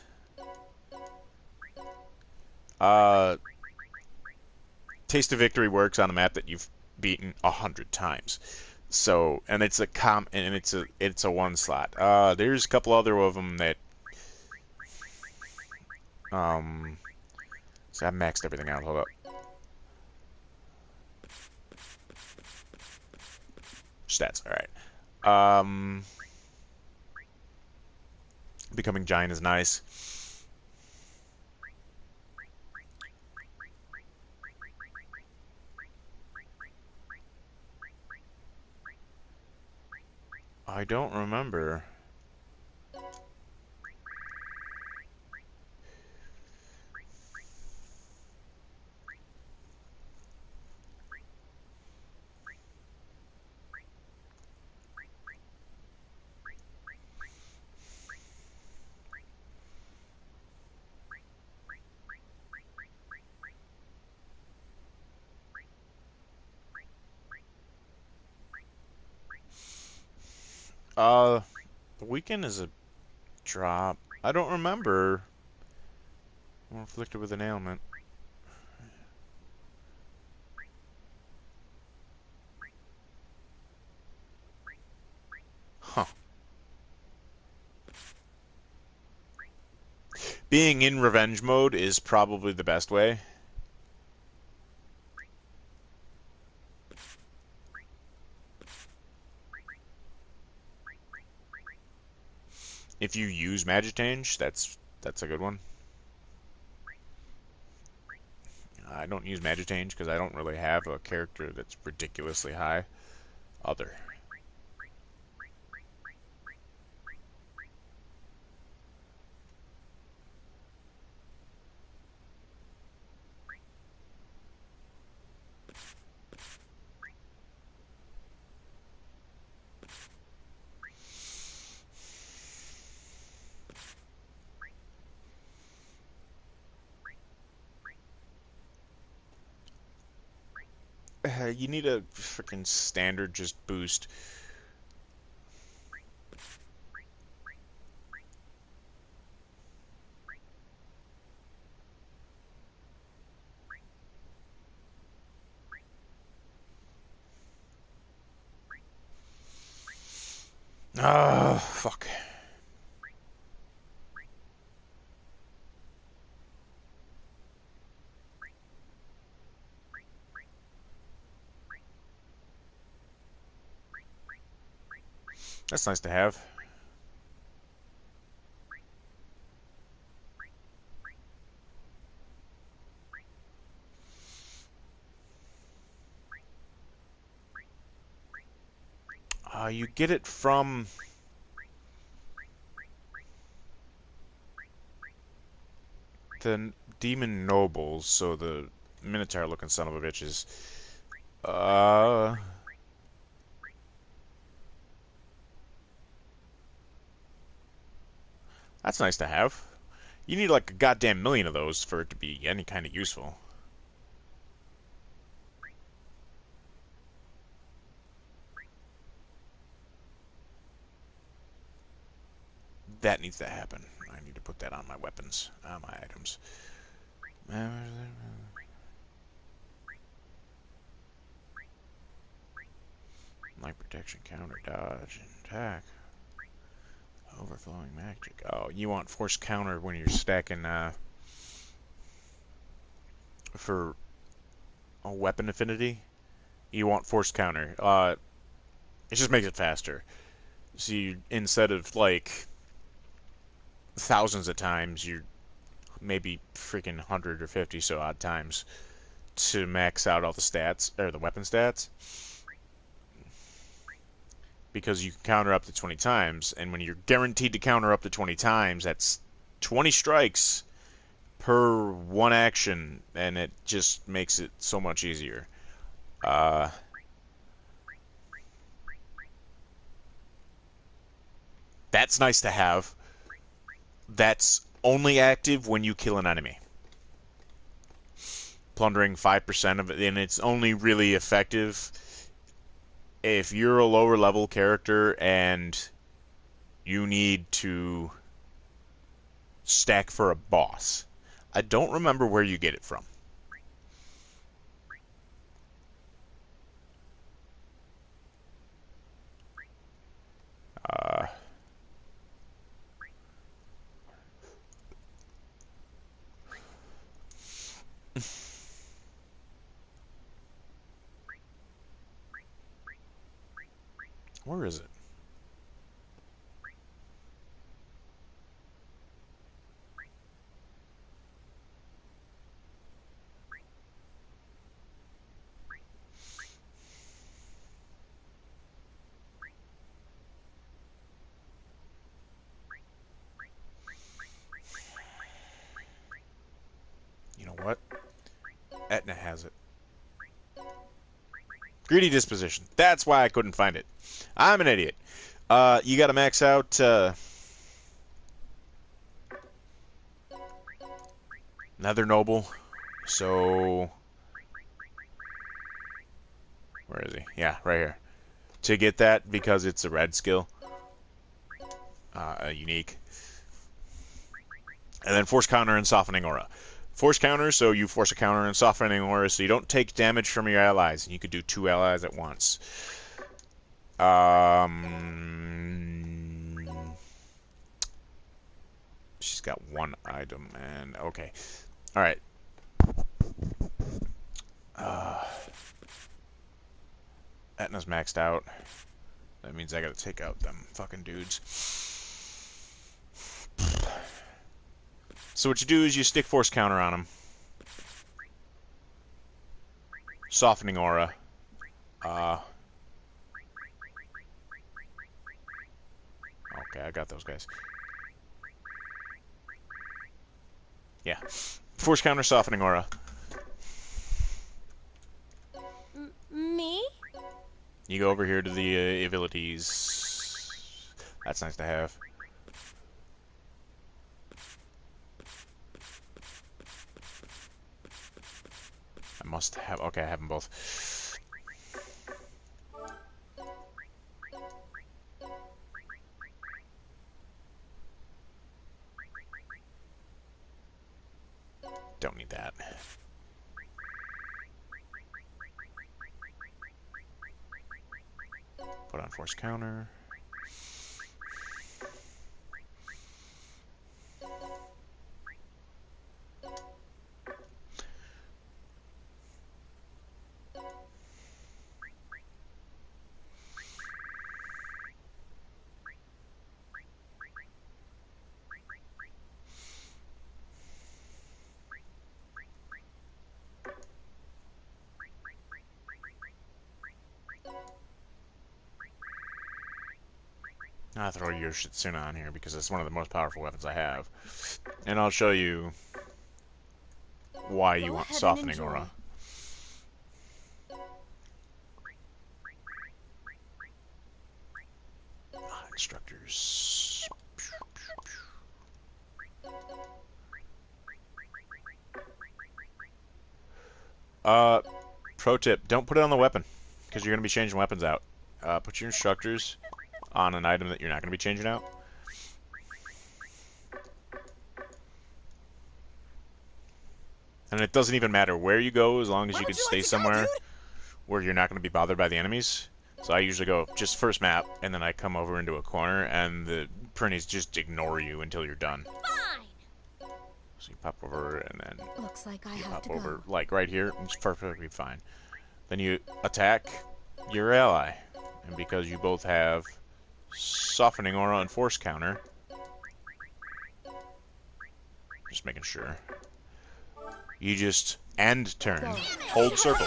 Taste of Victory works on a map that you've beaten 100 times. So, and it's a one slot. There's a couple other of them that so I've maxed everything out. Hold up. Stats. All right. Becoming giant is nice. I don't remember. The weekend is a drop. I don't remember. I'm afflicted with an ailment. Huh. Being in revenge mode is probably the best way. If you use magic change, that's a good one. I don't use magic change because I don't really have a character that's ridiculously high. Other. You need a freaking standard just boost. Ah, fuck. That's nice to have. You get it from the demon nobles, so the minotaur-looking son of a bitches. Uh, that's nice to have. You need like a goddamn million of those for it to be any kind of useful. That needs to happen. I need to put that on my weapons, on my items. Light protection, counter, dodge, and attack. Overflowing magic. Oh, you want force counter when you're stacking for a weapon affinity? You want force counter. It just makes it faster. So you, instead of like thousands of times, you're maybe freaking 100 or 50 so odd times to max out all the stats, or the weapon stats. Because you can counter up to 20 times, and when you're guaranteed to counter up to 20 times, that's 20 strikes per one action, and it just makes it so much easier. Uh, that's nice to have. That's only active when you kill an enemy. Plundering 5% of it, and it's only really effective if you're a lower level character and you need to stack for a boss. I don't remember where you get it from. Uh, where is it? You know what? Etna has it. Greedy disposition. That's why I couldn't find it. I'm an idiot. You gotta max out, Nether Noble. So, where is he? Yeah, right here. To get that, because it's a red skill, unique. And then force counter and softening aura. Force counter, so you force a counter and softening aura, so you don't take damage from your allies. You could do 2 allies at once. She's got 1 item, and okay. Alright. Etna's maxed out. That means I gotta take out them fucking dudes. So what you do is you stick force counter on him. Softening aura. Okay, I got those guys. Yeah. Force counter, softening aura. Me? You go over here to the abilities. That's nice to have. I must have... Okay, I have them both. Don't need that. Put on force counter. I'll throw your Shitsuna on here because it's one of the most powerful weapons I have. And I'll show you why you want softening aura. Instructors. Pro tip, don't put it on the weapon because you're going to be changing weapons out. Put your instructors on an item that you're not going to be changing out. And it doesn't even matter where you go as long as you can stay somewhere where you're not going to be bothered by the enemies. So I usually go just first map, and then I come over into a corner, and the Prinnies just ignore you until you're done. Fine. So you pop over, and then Looks like I you have pop to over, go. like right here, and it's perfectly fine. Then you attack your ally, and because you both have softening aura and force counter, just making sure, you just end turn, hold circle.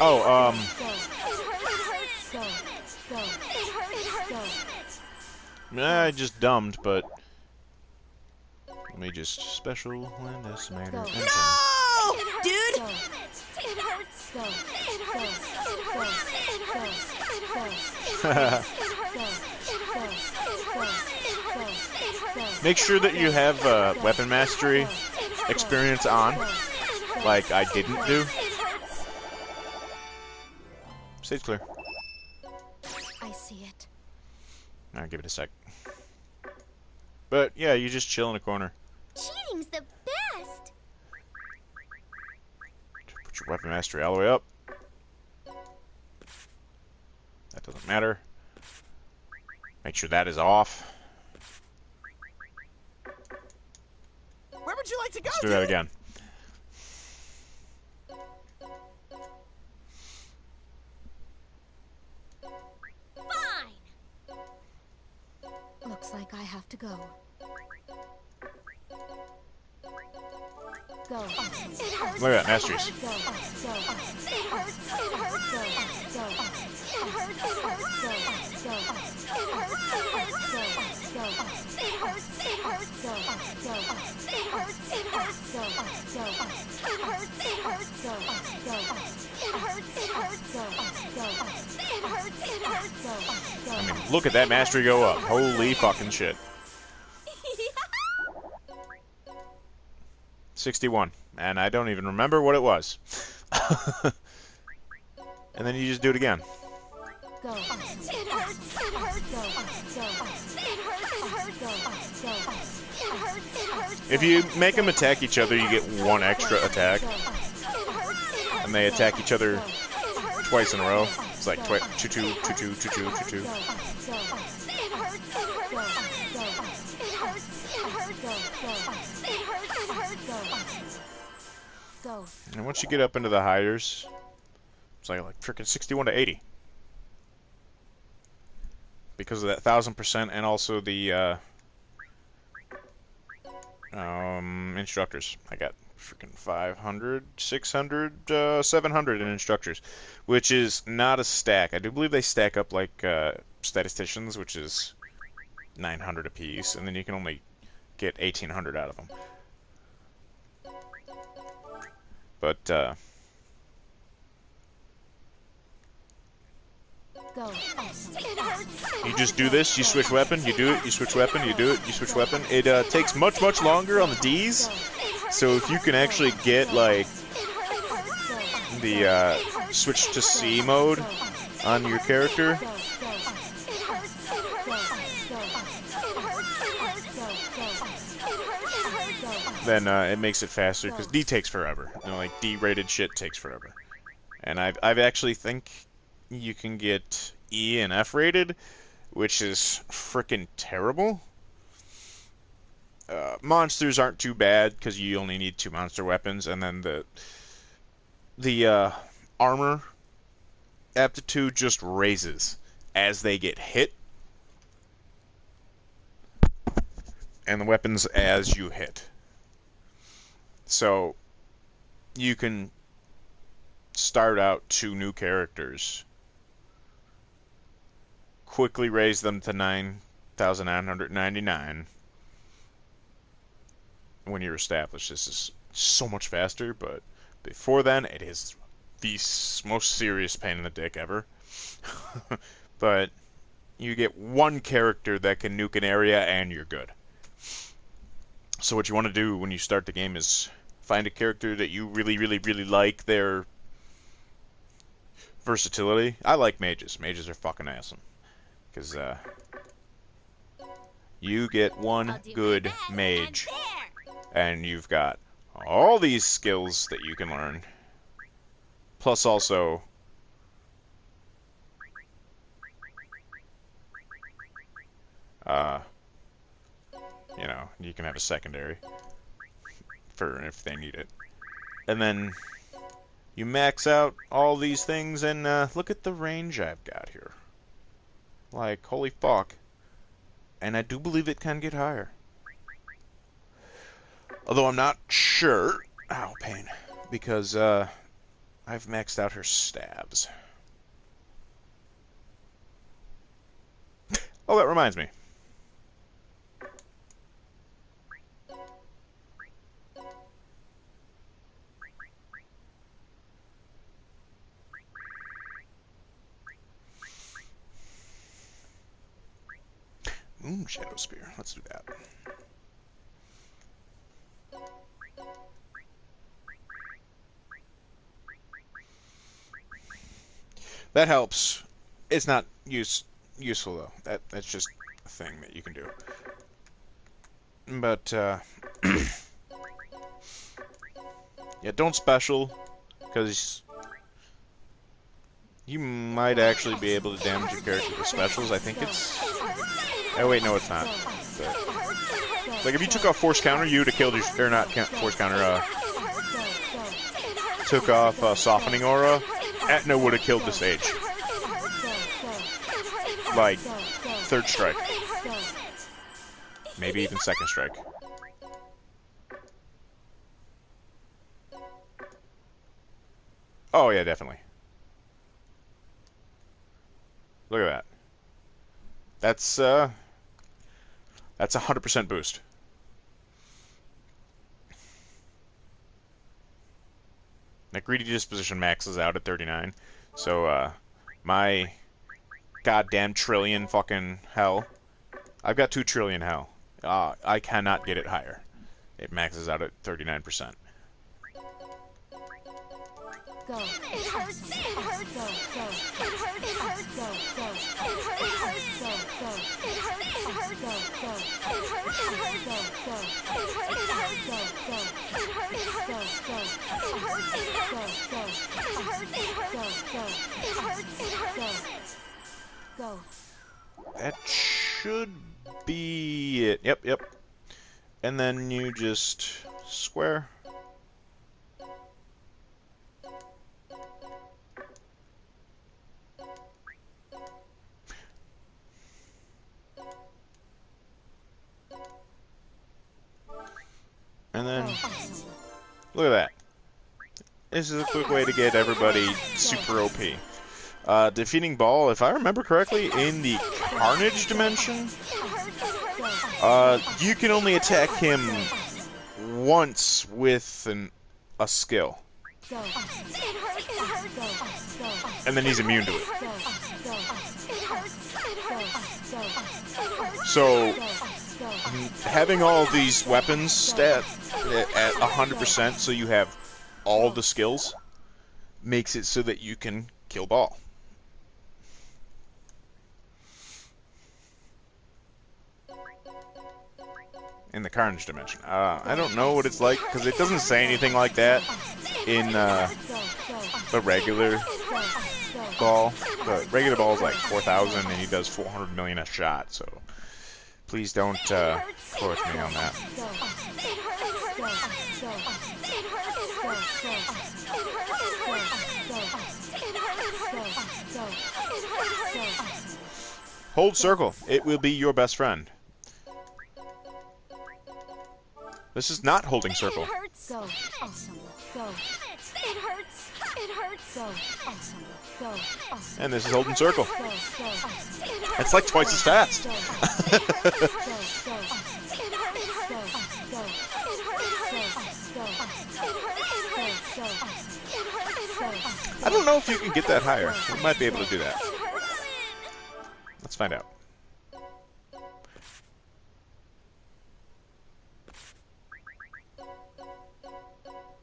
Oh, I just dumbed, but let me just special when this matter. No, dude. Make sure that you have weapon mastery experience on, like I didn't do. Stage clear. I see it. I'll give it a sec. But yeah, you just chill in a corner. Cheating's the best. Put your weapon mastery all the way up. That doesn't matter. Make sure that is off. Where would you like to go, Let's do that again. Fine. Looks like I have to go. Go. Look at that, masteries. I mean, look at that mastery go up. Holy fucking shit. 61. And I don't even remember what it was. And then you just do it again. Go. If you make them attack each other, you get one extra attack. And they attack each other twice in a row. It's like choo-choo, choo-choo, choo-choo, choo-choo. Go. And once you get up into the hiders, It's like freaking 61 to 80 because of that 1000% and also the instructors. I got freaking 500, 600, 700 in instructors, which is not a stack. I do believe they stack up like statisticians, which is 900 apiece, and then you can only get 1800 out of them. But Go. you just do this, you switch weapon, you do it, you switch weapon, you do it, you switch weapon. It takes much longer on the D's, so if you can actually get like the switch to C mode on your character, then it makes it faster, because D takes forever. You know, like D-rated shit takes forever. And I've actually think you can get E and F rated, which is frickin' terrible. Monsters aren't too bad because you only need 2 monster weapons, and then the armor aptitude just raises as they get hit, and the weapons as you hit. So you can start out 2 new characters, quickly raise them to 9,999 when you're established. This is so much faster, but before then, it is the most serious pain in the dick ever. But you get 1 character that can nuke an area, and you're good. So what you want to do when you start the game is find a character that you really like their versatility. I like mages. Mages are fucking awesome. Because you get 1 good mage, and you've got all these skills that you can learn. Plus also you know, you can have a secondary for if they need it. And then you max out all these things, and look at the range I've got here. Like, holy fuck. And I do believe it can get higher. Although I'm not sure. Ow, pain. Because I've maxed out her stabs. Oh, that reminds me. Moon Shadow Spear. Let's do that. That helps. It's not useful though. That's just a thing that you can do. But yeah, don't special, because you might actually be able to damage your character with specials. I think it's... Oh wait, no, it's not. But, like if you took off force counter, you would have killed your... Or not force counter. Took off softening aura. Etna would have killed the sage. Like 3rd strike. Maybe even 2nd strike. Oh yeah, definitely. Look at that. That's a 100% boost. That greedy disposition maxes out at 39. So my goddamn trillion fucking hell. I've got 2 trillion hell. I cannot get it higher. It maxes out at 39%. Go. It hurts. It hurts. Go. Go. It hurts. It hurts. Go. Go. It hurts. Go. Go. It hurts. It hurts. Go. Go. It hurts. It hurts. Go. Go. It hurts. It hurts. Go. Go. It hurts. It hurts. Go. It hurts. It hurts. Go. It hurts. It hurts. Go. It hurts. It hurts. Go. That should be it. Yep. And then you just square. And then, Awesome. look at that. This is a quick way to get everybody super OP. Defeating Ball, if I remember correctly, in the Carnage dimension, you can only attack him once with a skill. And then he's immune to it. So, having all these weapons stat at 100% so you have all the skills makes it so that you can kill Ball. In the Carnage dimension. I don't know what it's like, because it doesn't say anything like that in the regular Ball. The regular Ball is like 4,000, and he does 400 million a shot, so please don't quote me on that. Hold circle. It will be your best friend. This is not holding circle. It hurts. Go. Awesome. Go. It hurts. It hurts. Go. Awesome. Go. Awesome. And this is holding circle. Go. Go. Awesome. It's like twice as fast. I don't know if you can get that higher. We might be able to do that. Let's find out.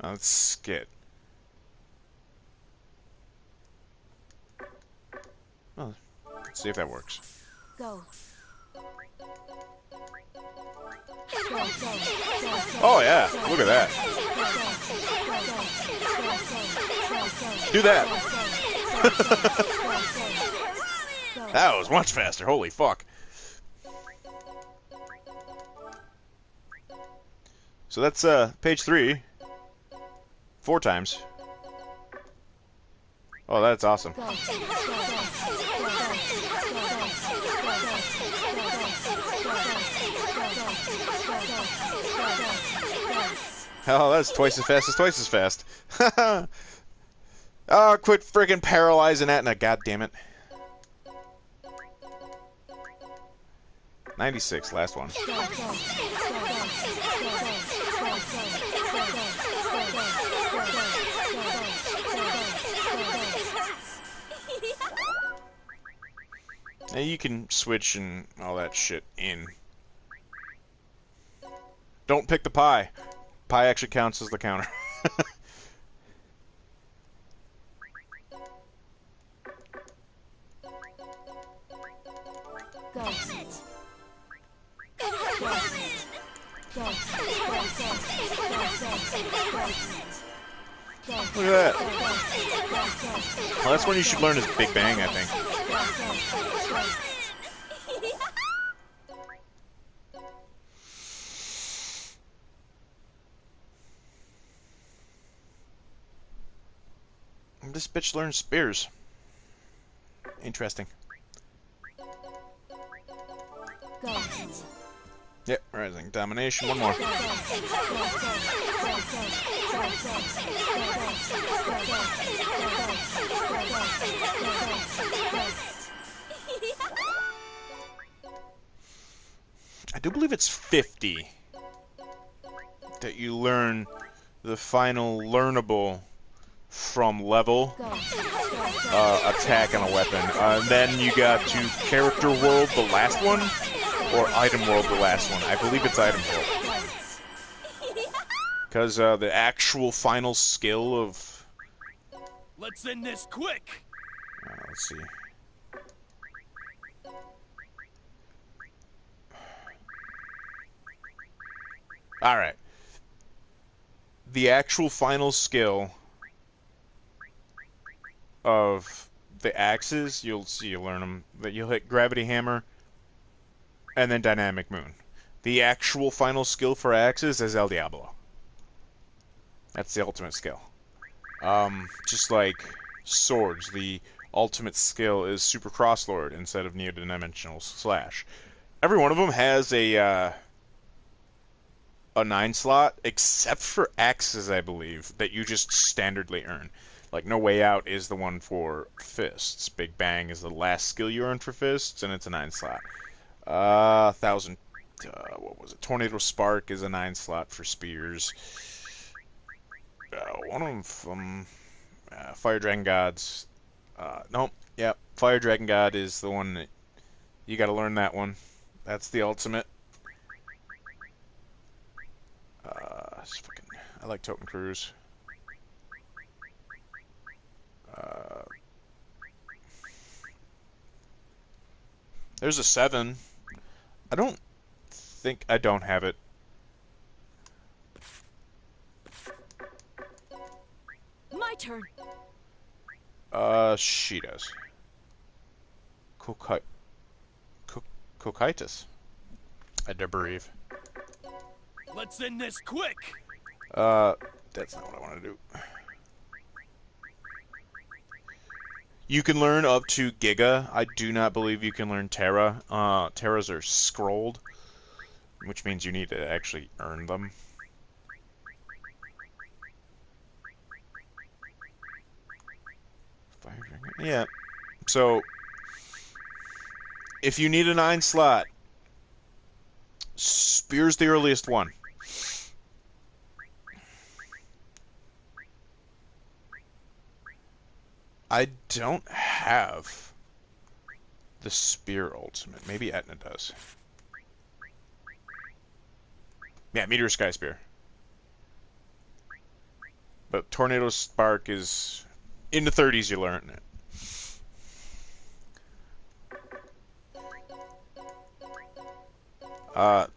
Let's skip. Oh, let's see if that works. Go. Oh yeah, look at that. Do that. That was much faster. Holy fuck. So that's page 3. 4 times. Oh, that's awesome. Oh, that's twice as fast as twice as fast. Oh, quit freaking paralyzing that, and god damn it. 96, last one. Now you can switch and all that shit in. Don't pick the pie. Pie actually counts as the counter. Go. Look at that. Well, that's when you should learn his Big Bang, I think. This bitch learns spears. Interesting. Go. Yep, rising domination. One more. I do believe it's 50 that you learn the final learnable from level, attack, and a weapon. Then you got to Character World, the last one, or Item World, the last one. I believe it's Item World. Because the actual final skill of... Let's end this quick. let's see. Alright. The actual final skill of the axes, you'll see, you learn them, that you'll hit Gravity Hammer and then Dynamic Moon. The actual final skill for axes is El Diablo. That's the ultimate skill. Just like swords, the ultimate skill is Super Crosslord instead of Neo-Dimensional Slash. Every one of them has a a 9 slot, except for axes, I believe, that you just standardly earn. Like, No Way Out is the one for fists. Big Bang is the last skill you earn for fists, and it's a 9 slot. Thousand, what was it? Tornado Spark is a 9 slot for spears. One of them, Fire Dragon Gods. Nope, yep, Fire Dragon God is the one that you gotta learn that one. That's the ultimate. I like Totem Cruise. There's a 7. I don't think I don't have it. My turn. She does. Cocytus. I do believe. Let's end this quick. That's not what I want to do. You can learn up to Giga. I do not believe you can learn Terra. Terras are scrolled, which means you need to actually earn them. Yeah. So, if you need a 9 slot, Spear's the earliest one. I don't have the Spear ultimate. Maybe Etna does. Yeah, Meteor Sky Spear. But Tornado Spark is in the 30s. You learn it.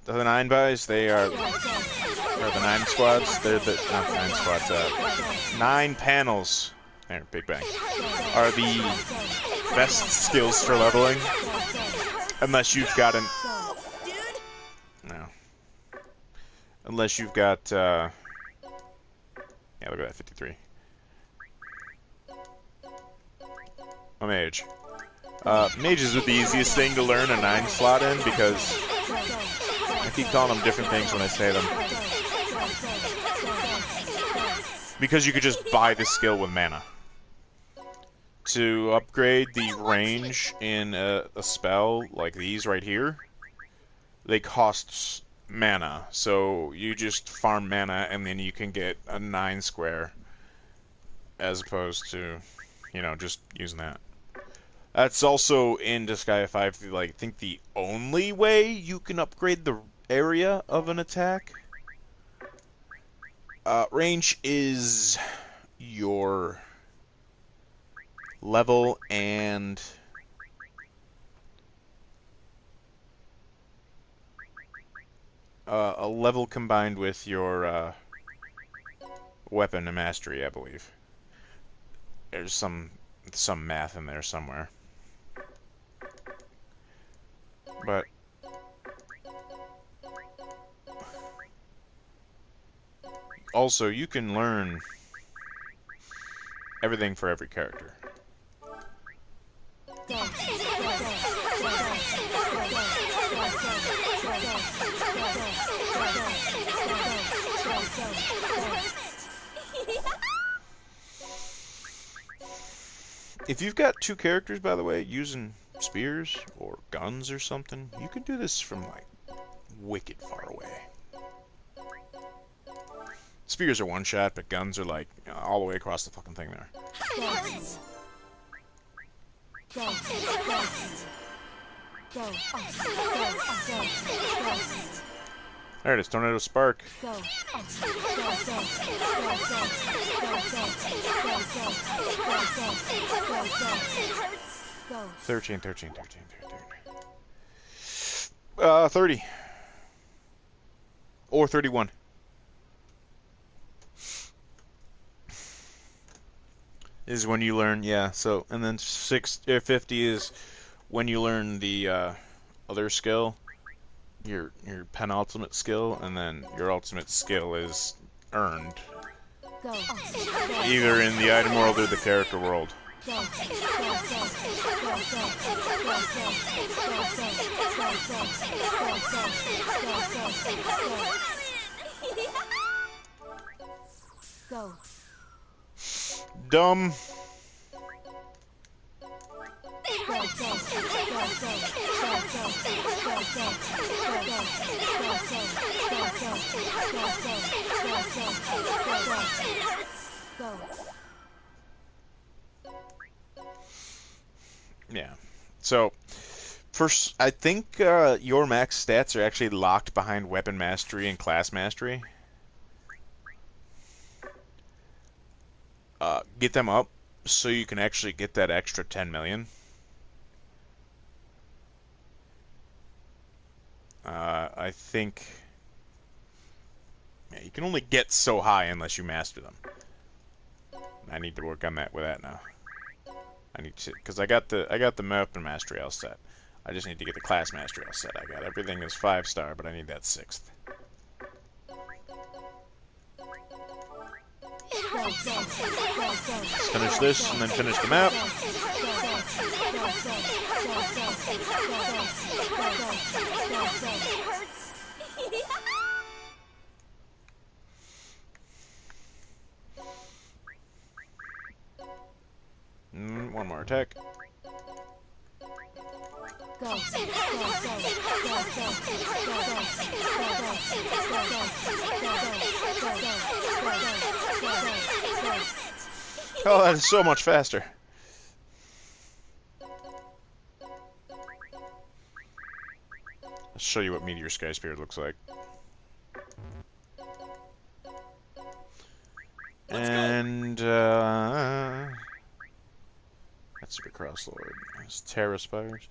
The 9 buys, they are, or the 9 squads, they're the, not the 9 squads, 9 panels, there, Big Bang, are the best skills for leveling, unless you've got an, no, unless you've got, yeah, look at that, 53, a mage. Mages are the easiest thing to learn a 9 slot in, because I keep calling them different things when I say them. Because you could just buy the skill with mana. To upgrade the range in a spell like these right here, they cost mana. So you just farm mana and then you can get a 9 square as opposed to, you know, just using that. That's also in Disgaea 5, like, I think the only way you can upgrade the area of an attack. Range is your level and a level combined with your weapon and mastery, I believe. There's some math in there somewhere. But also, you can learn everything for every character. If you've got 2 characters, by the way, using spears or guns or something, you can do this from, like, wicked far away. Spears are one shot, but guns are, like, all the way across the fucking thing there. There it is, Tornado Spark. 13. 30. Or 31. Is when you learn, yeah, so, and then 50 is when you learn the other skill, your penultimate skill, and then your ultimate skill is earned. Either in the item world or the character world. go. Dumb. Go. Yeah. So, first, I think your max stats are actually locked behind weapon mastery and class mastery. Get them up so you can actually get that extra 10 million. I think yeah, you can only get so high unless you master them. I need to work on that with that now. I need to, because I got the weapon mastery all set. I just need to get the class mastery all set. I got everything is 5-star, but I need that 6th. Let's finish this and then finish the map. One more attack. Oh, that is so much faster. I'll show you what Meteor Sky Spirit looks like. And, that's Super Cross Lord. That's Terra Spires.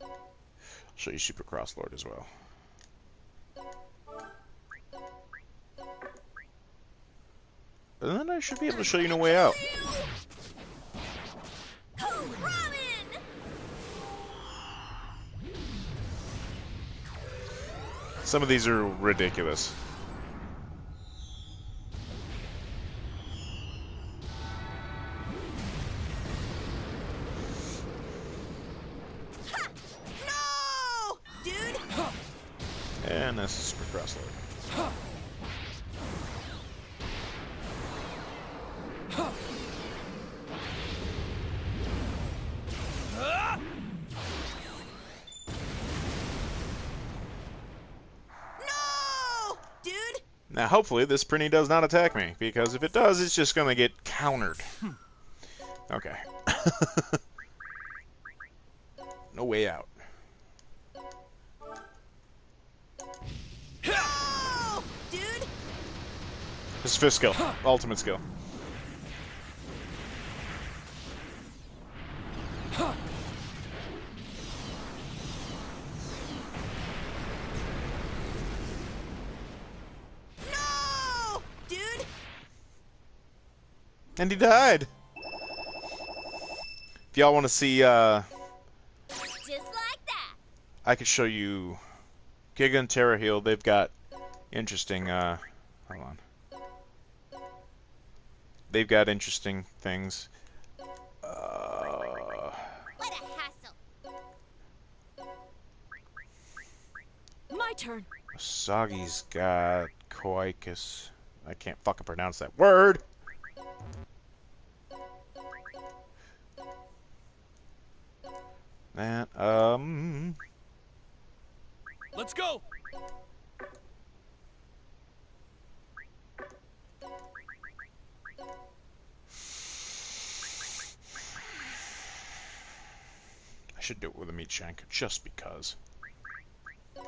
I'll show you Super Cross Lord as well. And then I should be able to show you No Way Out. Some of these are ridiculous. No! Dude! And that's Super Cross Lord. No! Dude! Now, hopefully, this Prinny does not attack me, because if it does, it's just gonna get countered. Okay. No Way Out. No! Dude! This is 5th skill. Ultimate skill. No! Dude! And he died! If y'all want to see, Just like that. I could show you Giga and Terra Heal. They've got interesting, hold on. They've got interesting things. What a hassle. My turn. Sagi's got Koikus. I can't fucking pronounce that word! That, Let's go. I should do it with a meat shank, just because. But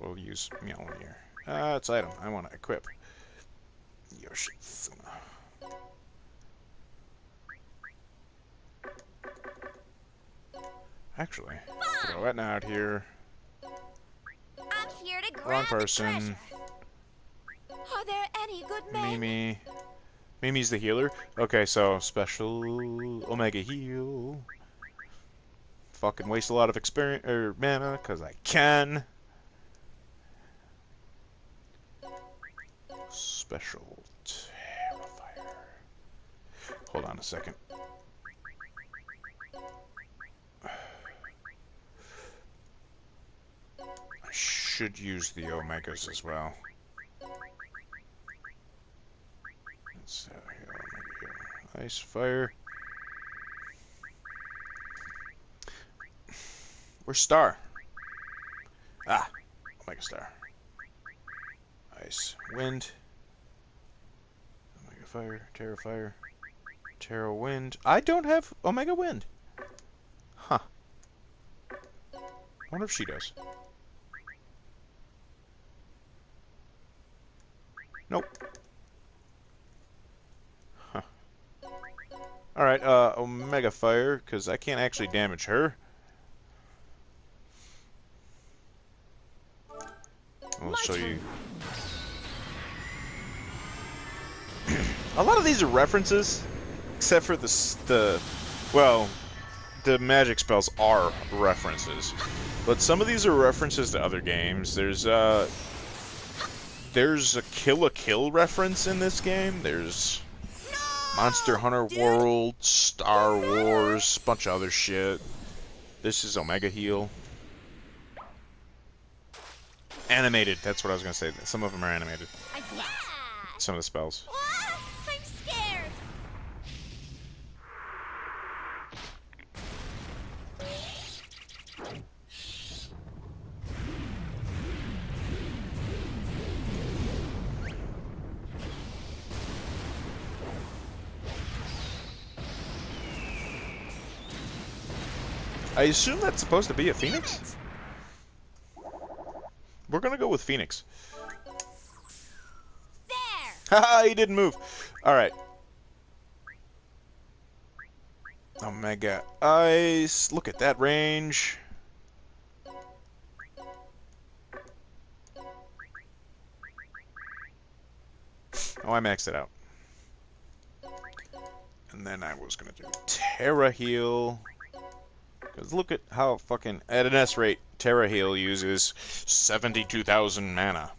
we'll use Mjolnir here. It's item. I want to equip Yoshitsuna. Actually, throw that out here. I'm here to grab Wrong the person. treasure. Are there any good men? Mimi. Mimi's the healer. Okay, so special Omega heal. Fucking waste a lot of experience or mana, cause I can. Special Terrifier. Hold on a second. I should use the Omegas as well. Ice, fire. Where's Star? Ah, Omega Star. Ice, wind. Omega fire. Terra wind. I don't have Omega wind. Huh. I wonder if she does. Nope. Huh. Alright, Omega fire, because I can't actually damage her. I'll show you. A lot of these are references, except for well, the magic spells are references, but some of these are references to other games. There's a Kill a Kill reference in this game. There's Monster Hunter World, Star Wars, bunch of other shit. This is Omega Heal. Animated, that's what I was gonna say. Some of them are animated. Yeah. Some of the spells. Ah, I'm scared. I assume that's supposed to be a Phoenix? We're gonna go with Phoenix. There. Haha, he didn't move. Alright. Omega Ice. Look at that range. Oh, I maxed it out. And then I was gonna do Terra Heal. Because look at how fucking, at an S rate, Terra Heal uses 72,000 mana.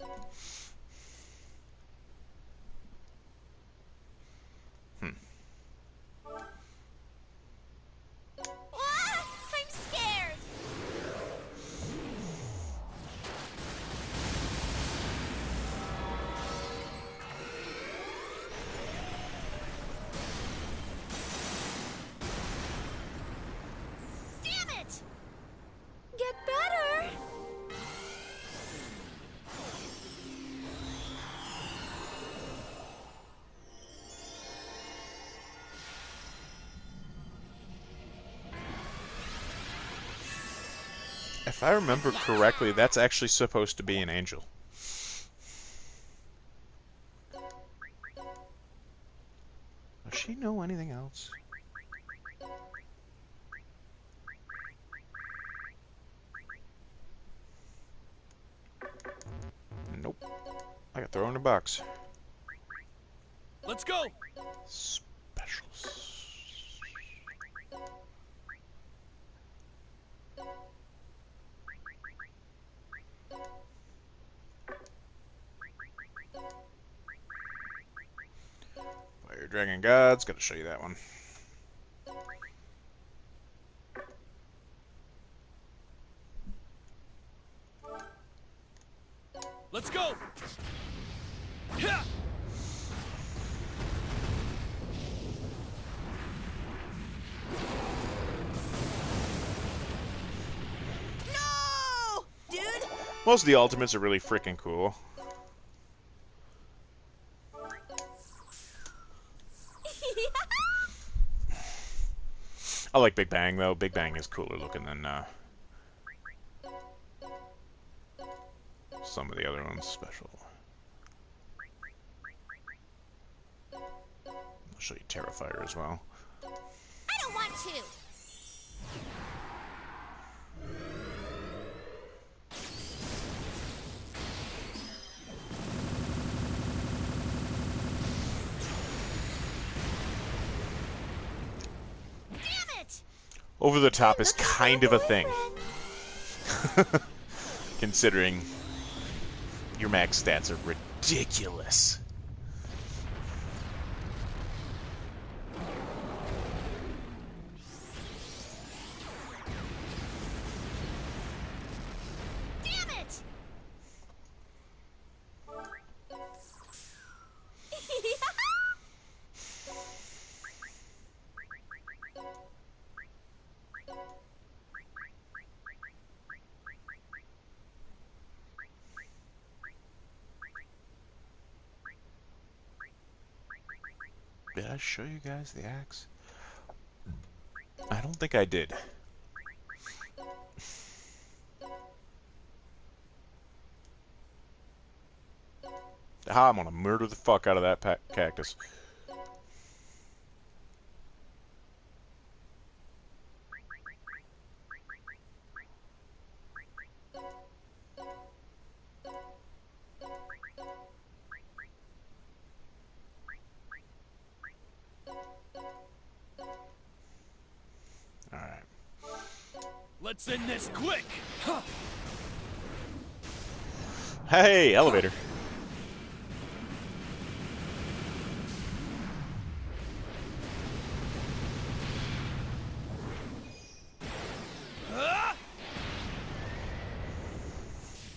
Ah, I'm scared. Damn it. Get better. If I remember correctly, that's actually supposed to be an angel. Does she know anything else? Nope. I got thrown in a box. Let's go. Specials. Fire Dragon Gods, gotta show you that one. Let's go. Yeah. No! Dude! Most of the ultimates are really freaking cool. I like Big Bang, though. Big Bang is cooler looking than some of the other ones. Special. I'll show you Terrifier as well. I don't want to. Damn it. Over the top is Look at kind my of a thing. boyfriend. Considering your max stats are ridiculous. Damn it. I show you guys the axe? I don't think I did. Ah, I'm gonna murder the fuck out of that cactus. Alright. Let's end this quick! Huh. Hey, elevator.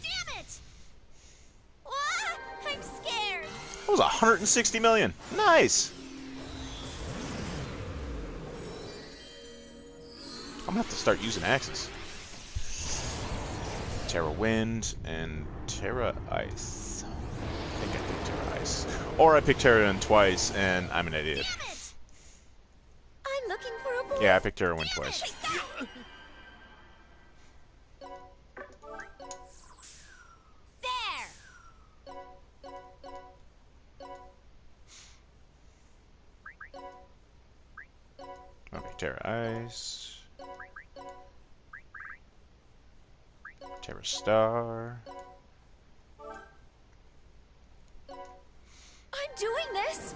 Damn it! Ah, I'm scared. That was 160 million. Nice. I'm gonna have to start using axes. Terra Wind and Terra Ice. I think I picked Terra Ice. Or I picked Terra Wind twice and I'm an idiot. Damn it! I'm looking for a boy. Yeah, I picked Terra Wind twice. There! Okay, Terra Ice. Terra Star. I'm doing this!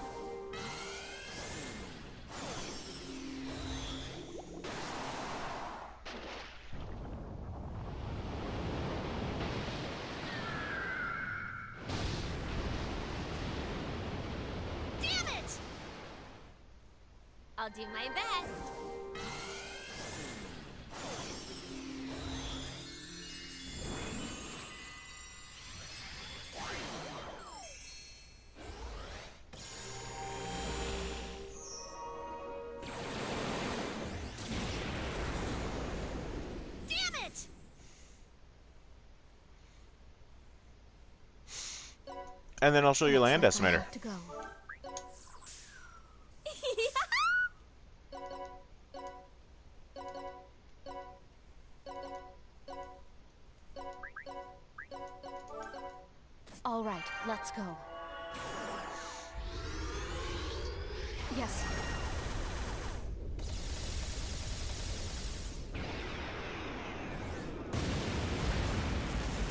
Damn it! I'll do my best. Damn it! And then I'll show you Looks land like I estimator. have to go. All right, let's go. Yes.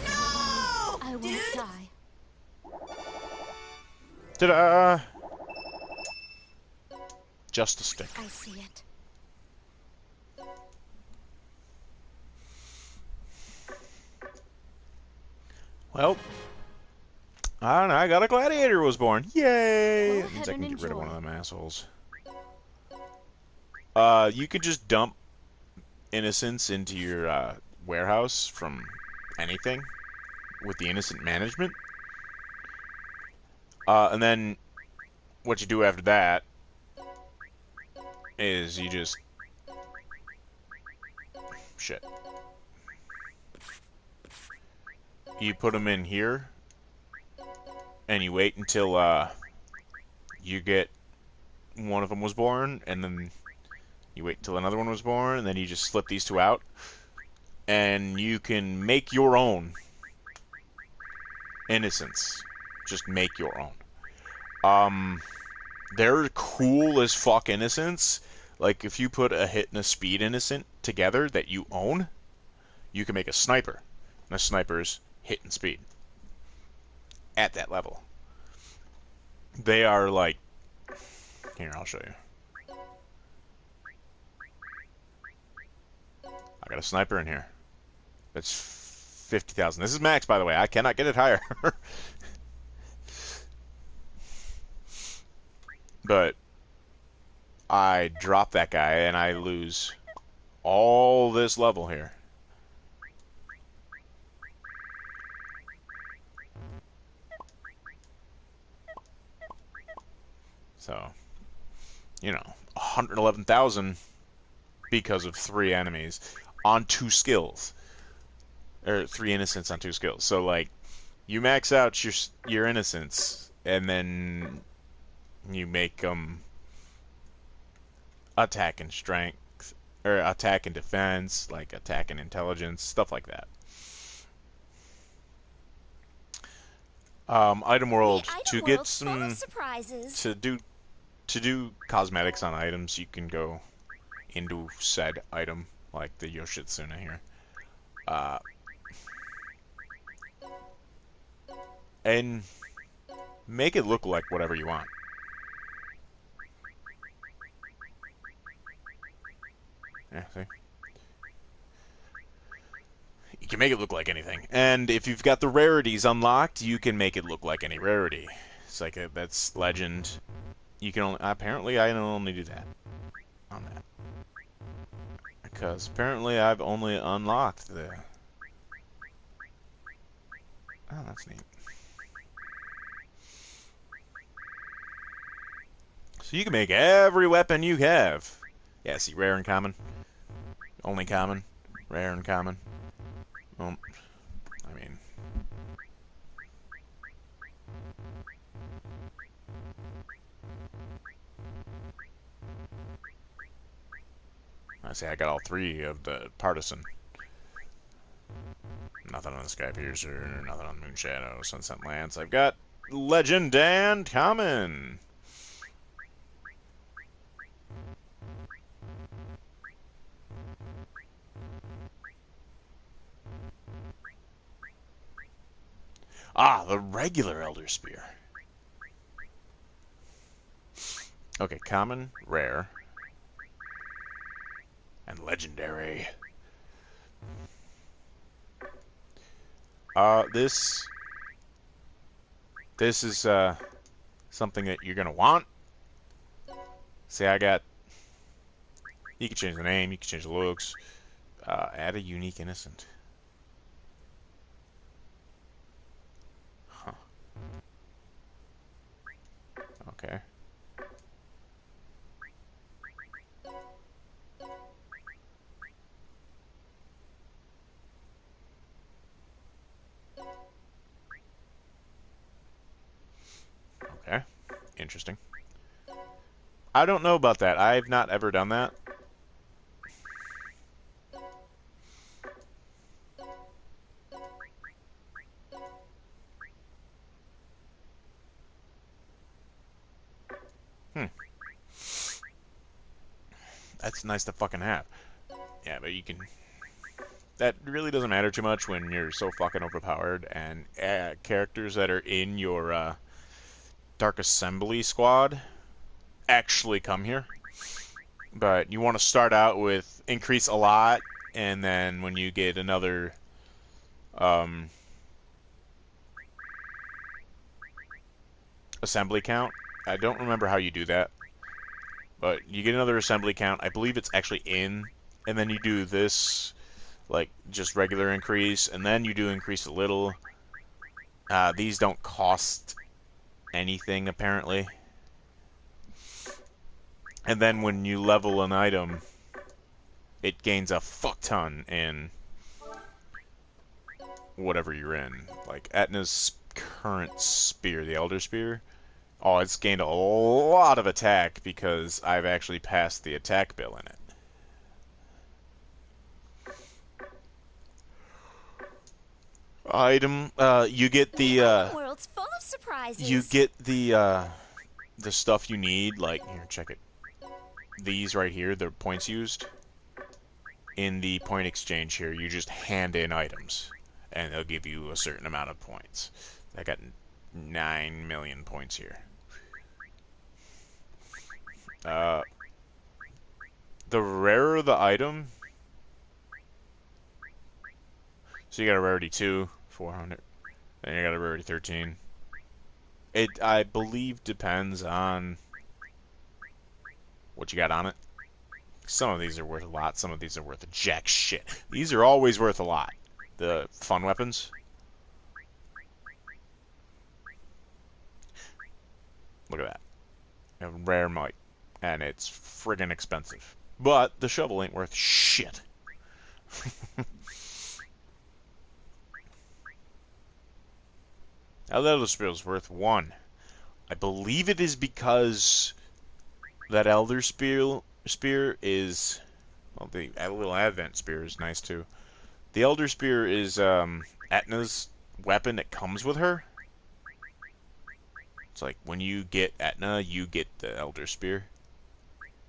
No! I won't Dude! die. Ta-da! Just a stick. I see it. Well, I don't know. I got a gladiator was born. Yay! Go That means ahead I can and get rid of one enjoy. of them assholes. You could just dump innocents into your warehouse from anything with the innocent management. And then what you do after that is you just... Shit. You put them in here, and you wait until you get one of them was born, and then you wait until another one was born, and then you just slip these two out, and you can make your own innocents. Just make your own. They're cool as fuck innocents. Like, if you put a hit and a speed innocent together that you own, you can make a sniper. And a sniper's hit and speed. At that level. They are like... Here, I'll show you. I got a sniper in here. That's 50,000. This is max, by the way. I cannot get it higher. But I drop that guy and I lose all this level here. So, you know, 111,000 because of 3 enemies on 2 skills. Or 3 innocents on 2 skills. So, like, you max out your innocence, and then you make them attack and strength, or attack and defense, like attack and intelligence, stuff like that. Item The world, to item get world's full of some surprises. to do cosmetics on items, you can go into said item, like the Yoshitsuna here. Uh, and make it look like whatever you want. Yeah, see? You can make it look like anything. And if you've got the rarities unlocked, you can make it look like any rarity. It's like that's legend. You can only, apparently I can only do that on that. Because apparently I've only unlocked the... Oh, that's neat. So you can make every weapon you have. Yeah, see, rare and common. Only common. Rare and common. Well, I mean... I say I got all three of the partisan. Nothing on the Skypiercer, nothing on Moonshadow, Sunset Lance. I've got legend and common. Ah, the regular Elder Spear. Okay, common, rare, and legendary. This is something that you're gonna want. See, I got. You can change the name, you can change the looks. Add a unique innocent. Huh. Okay. Okay. Interesting. I don't know about that. I've not ever done that. Hmm. That's nice to fucking have. Yeah, but you can... That really doesn't matter too much when you're so fucking overpowered, and characters that are in your Dark Assembly squad actually come here. But you want to start out with increase a lot, and then when you get another um, assembly count, I don't remember how you do that, but you get another assembly count. I believe it's actually in, and then you do this, like just regular increase, and then you do increase a little. These don't cost anything apparently. And then when you level an item, it gains a fuck ton in whatever you're in. Like Etna's current spear, the Elder Spear. Oh, it's gained a lot of attack because I've actually passed the attack bill in it. Item, you get The the item world's full of surprises. you get the stuff you need. Like here, check it. These right here, the points used in the point exchange here. You just hand in items, and they'll give you a certain amount of points. I got 9 million points here. The rarer the item, so you got a rarity 2, 400. Then you got a rarity 13. It, I believe, depends on what you got on it. Some of these are worth a lot, some of these are worth a jack shit. These are always worth a lot. The fun weapons. Look at that. A rare might. And it's friggin' expensive. But the shovel ain't worth shit. That Elder Spear is worth 1. I believe it is because that Elder Spear Spear is, well, the little Advent Spear is nice too. The Elder Spear is Etna's weapon that comes with her. It's like when you get Etna, you get the Elder Spear.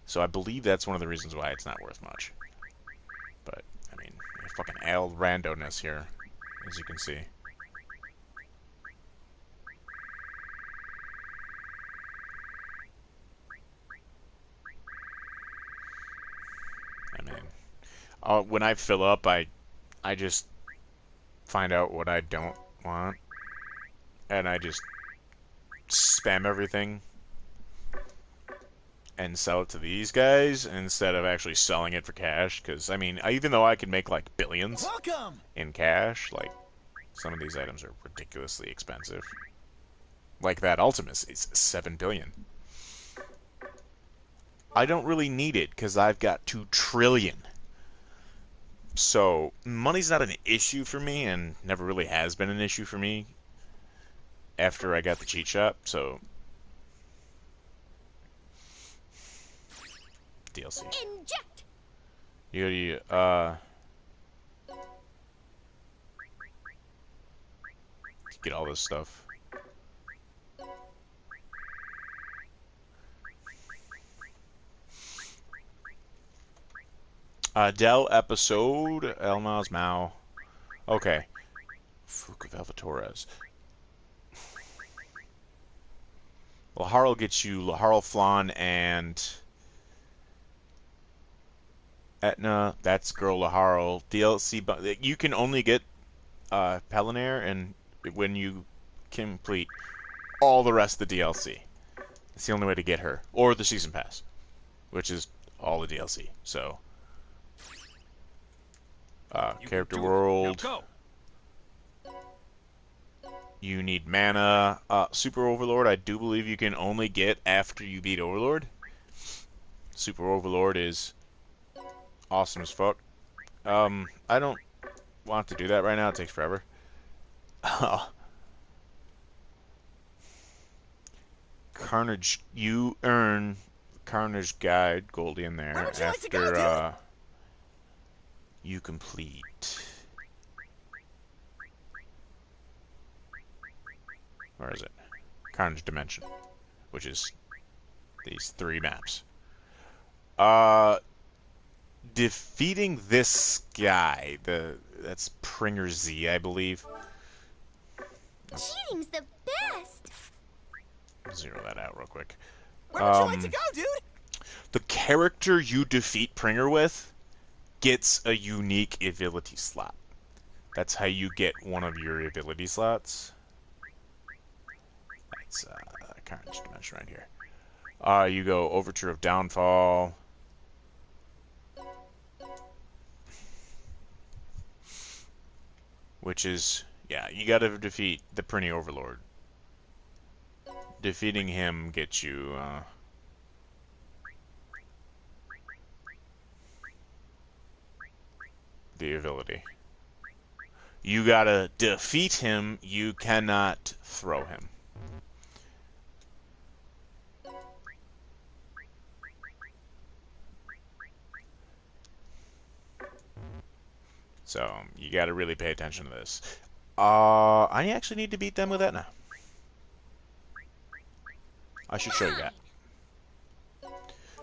So I believe that's one of the reasons why it's not worth much. But, I mean, fucking Al randomness here, as you can see. I mean, when I fill up, I just find out what I don't want, and I just spam everything and sell it to these guys instead of actually selling it for cash. Because, I mean, even though I can make, like, billions Welcome. in cash, like, some of these items are ridiculously expensive. Like that Ultimus is 7 billion. I don't really need it because I've got 2 trillion. So, money's not an issue for me and never really has been an issue for me after I got the cheat shop, so DLC. Inject. You get all this stuff. Dell episode, Elma's Mao. Okay. Fruit of Alpha Torres. Laharl gets you Laharl Flan and Etna. That's Girl Laharl. DLC, you can only get Pelinair and when you complete all the rest of the DLC. It's the only way to get her. Or the Season Pass, which is all the DLC. So, character world. You need mana. Super Overlord, I do believe you can only get after you beat Overlord. Super Overlord is awesome as fuck. I don't want to do that right now. It takes forever. Carnage, you earn Carnage Guide, Goldie in there, after you complete. Where is it? Carnage Dimension, which is these 3 maps. Defeating this guy, that's Pringer Z, I believe. Cheating's the best. Zero that out real quick. Where would you like to go, dude? The character you defeat Pringer with gets a unique ability slot. That's how you get one of your ability slots. That's Carnage Dimension right here. You go Overture of Downfall. Which is, yeah, you gotta defeat the Prinny Overlord. Defeating him gets you, the ability. You gotta defeat him, you cannot throw him. So, you gotta really pay attention to this. I actually need to beat them with Etna. I should show you that.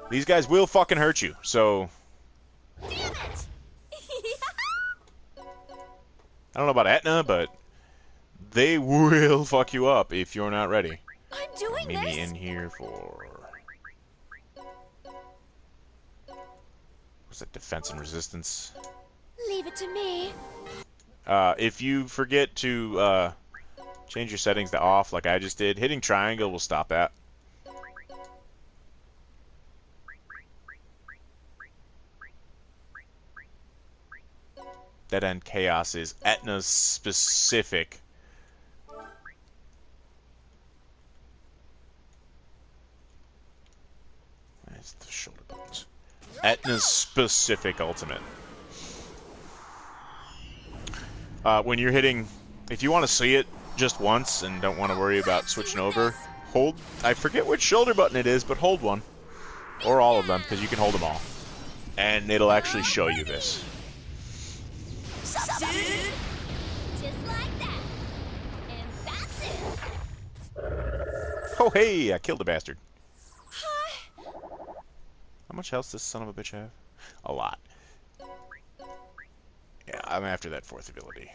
These guys will fucking hurt you, so... Damn it. I don't know about Etna, but they will fuck you up if you're not ready. I'm doing Maybe this. in here for... What's that? Defense and resistance? Leave it to me. If you forget to change your settings to off like I just did, hitting triangle will stop that. Dead End Chaos is Etna's specific. That's the shoulder buttons. Etna's specific ultimate. When you're hitting, if you want to see it just once and don't want to worry about switching over, hold, I forget which shoulder button it is, but hold one. or all of them, because you can hold them all. And it'll actually show you this. Sup, dude? Just like that. And that's it. Oh, hey, I killed the bastard. How much health does this son of a bitch have? A lot. Yeah, I'm after that fourth ability.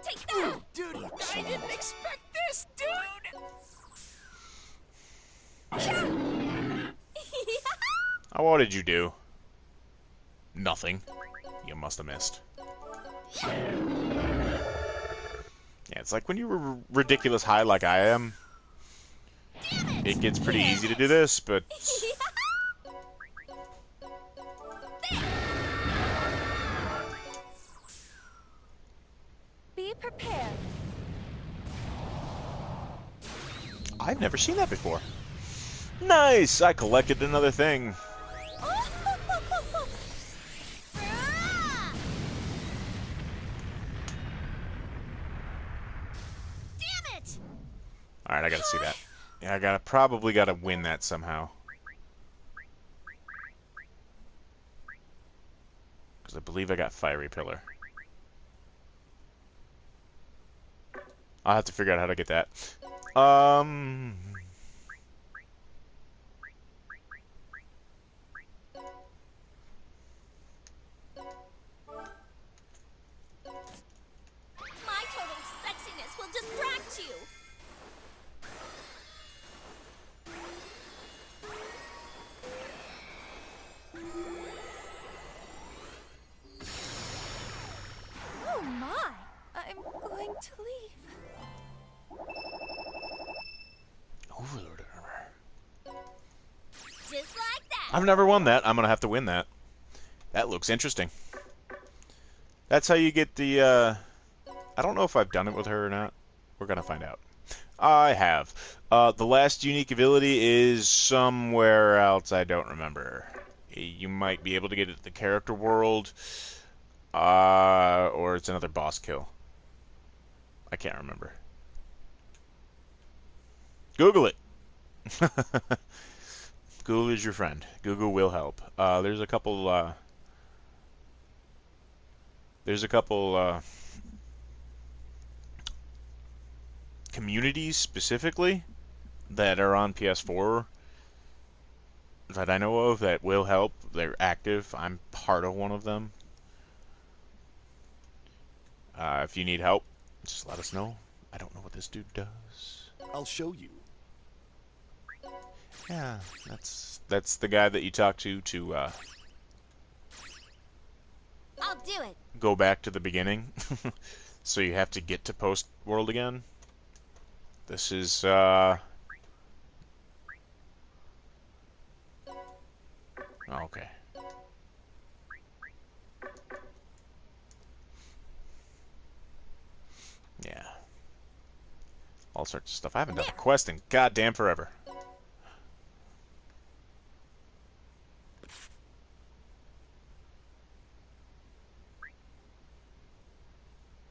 Take that. Dude, I didn't expect this, dude! Oh, what did you do? Nothing. You must have missed. Yeah, it's like when you were ridiculous high like I am, it gets pretty easy to do this, but... Be prepared. I've never seen that before. Nice! I collected another thing. Damn it! Alright, I gotta see that. Yeah, I probably gotta win that somehow. Because I believe I got Fiery Pillar. I'll have to figure out how to get that. My total sexiness will distract you. Oh my! I'm going to leave. Just like that. I've never won that. I'm gonna have to win that. That looks interesting. That's how you get the, I don't know if I've done it with her or not. We're gonna find out. I have. The last unique ability is somewhere else I don't remember. You might be able to get it at the character world, or it's another boss kill. I can't remember. Google it. Google is your friend. Google will help. There's a couple communities specifically that are on PS4 that I know of that will help. They're active. I'm part of one of them. If you need help, just let us know. I don't know what this dude does. I'll show you. Yeah, that's the guy that you talk to I'll do it. go back to the beginning. So you have to get to post world again. This is okay. Yeah. All sorts of stuff. I haven't done a quest in goddamn forever.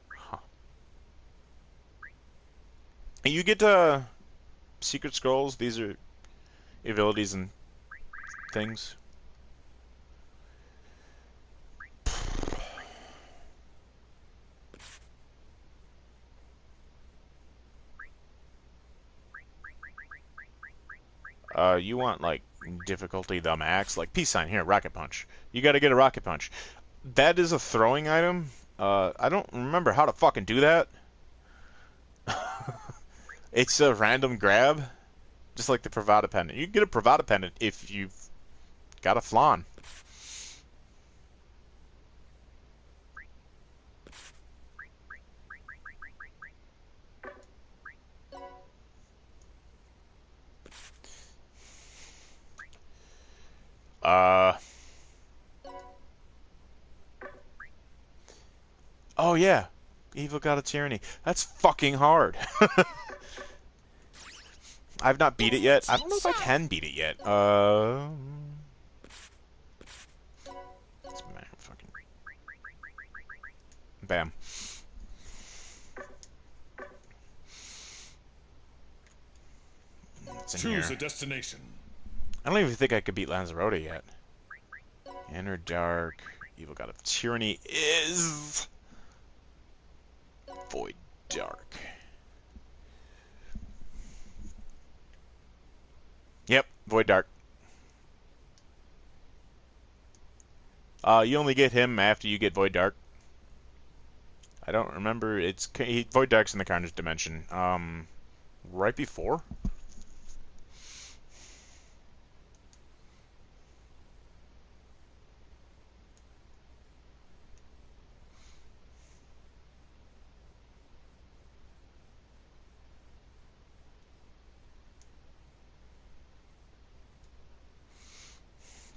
Huh. And you get secret scrolls. These are abilities and things. You want, like, difficulty the max? Like, peace sign here, rocket punch. You gotta get a rocket punch. That is a throwing item. I don't remember how to fucking do that. It's a random grab. Just like the Pravada pendant. You can get a Pravada pendant if you've got a flan. Oh yeah. Evil God of Tyranny. That's fucking hard. I've not beat it yet. I don't know if I can beat it yet. Fucking... Bam. What's in Choose here? a destination. I don't even think I could beat Lanzarote yet. Inner Dark. Evil God of Tyranny is... Void Dark. Yep, Void Dark. You only get him after you get Void Dark. I don't remember. Void Dark's in the Carnage Dimension. Right before?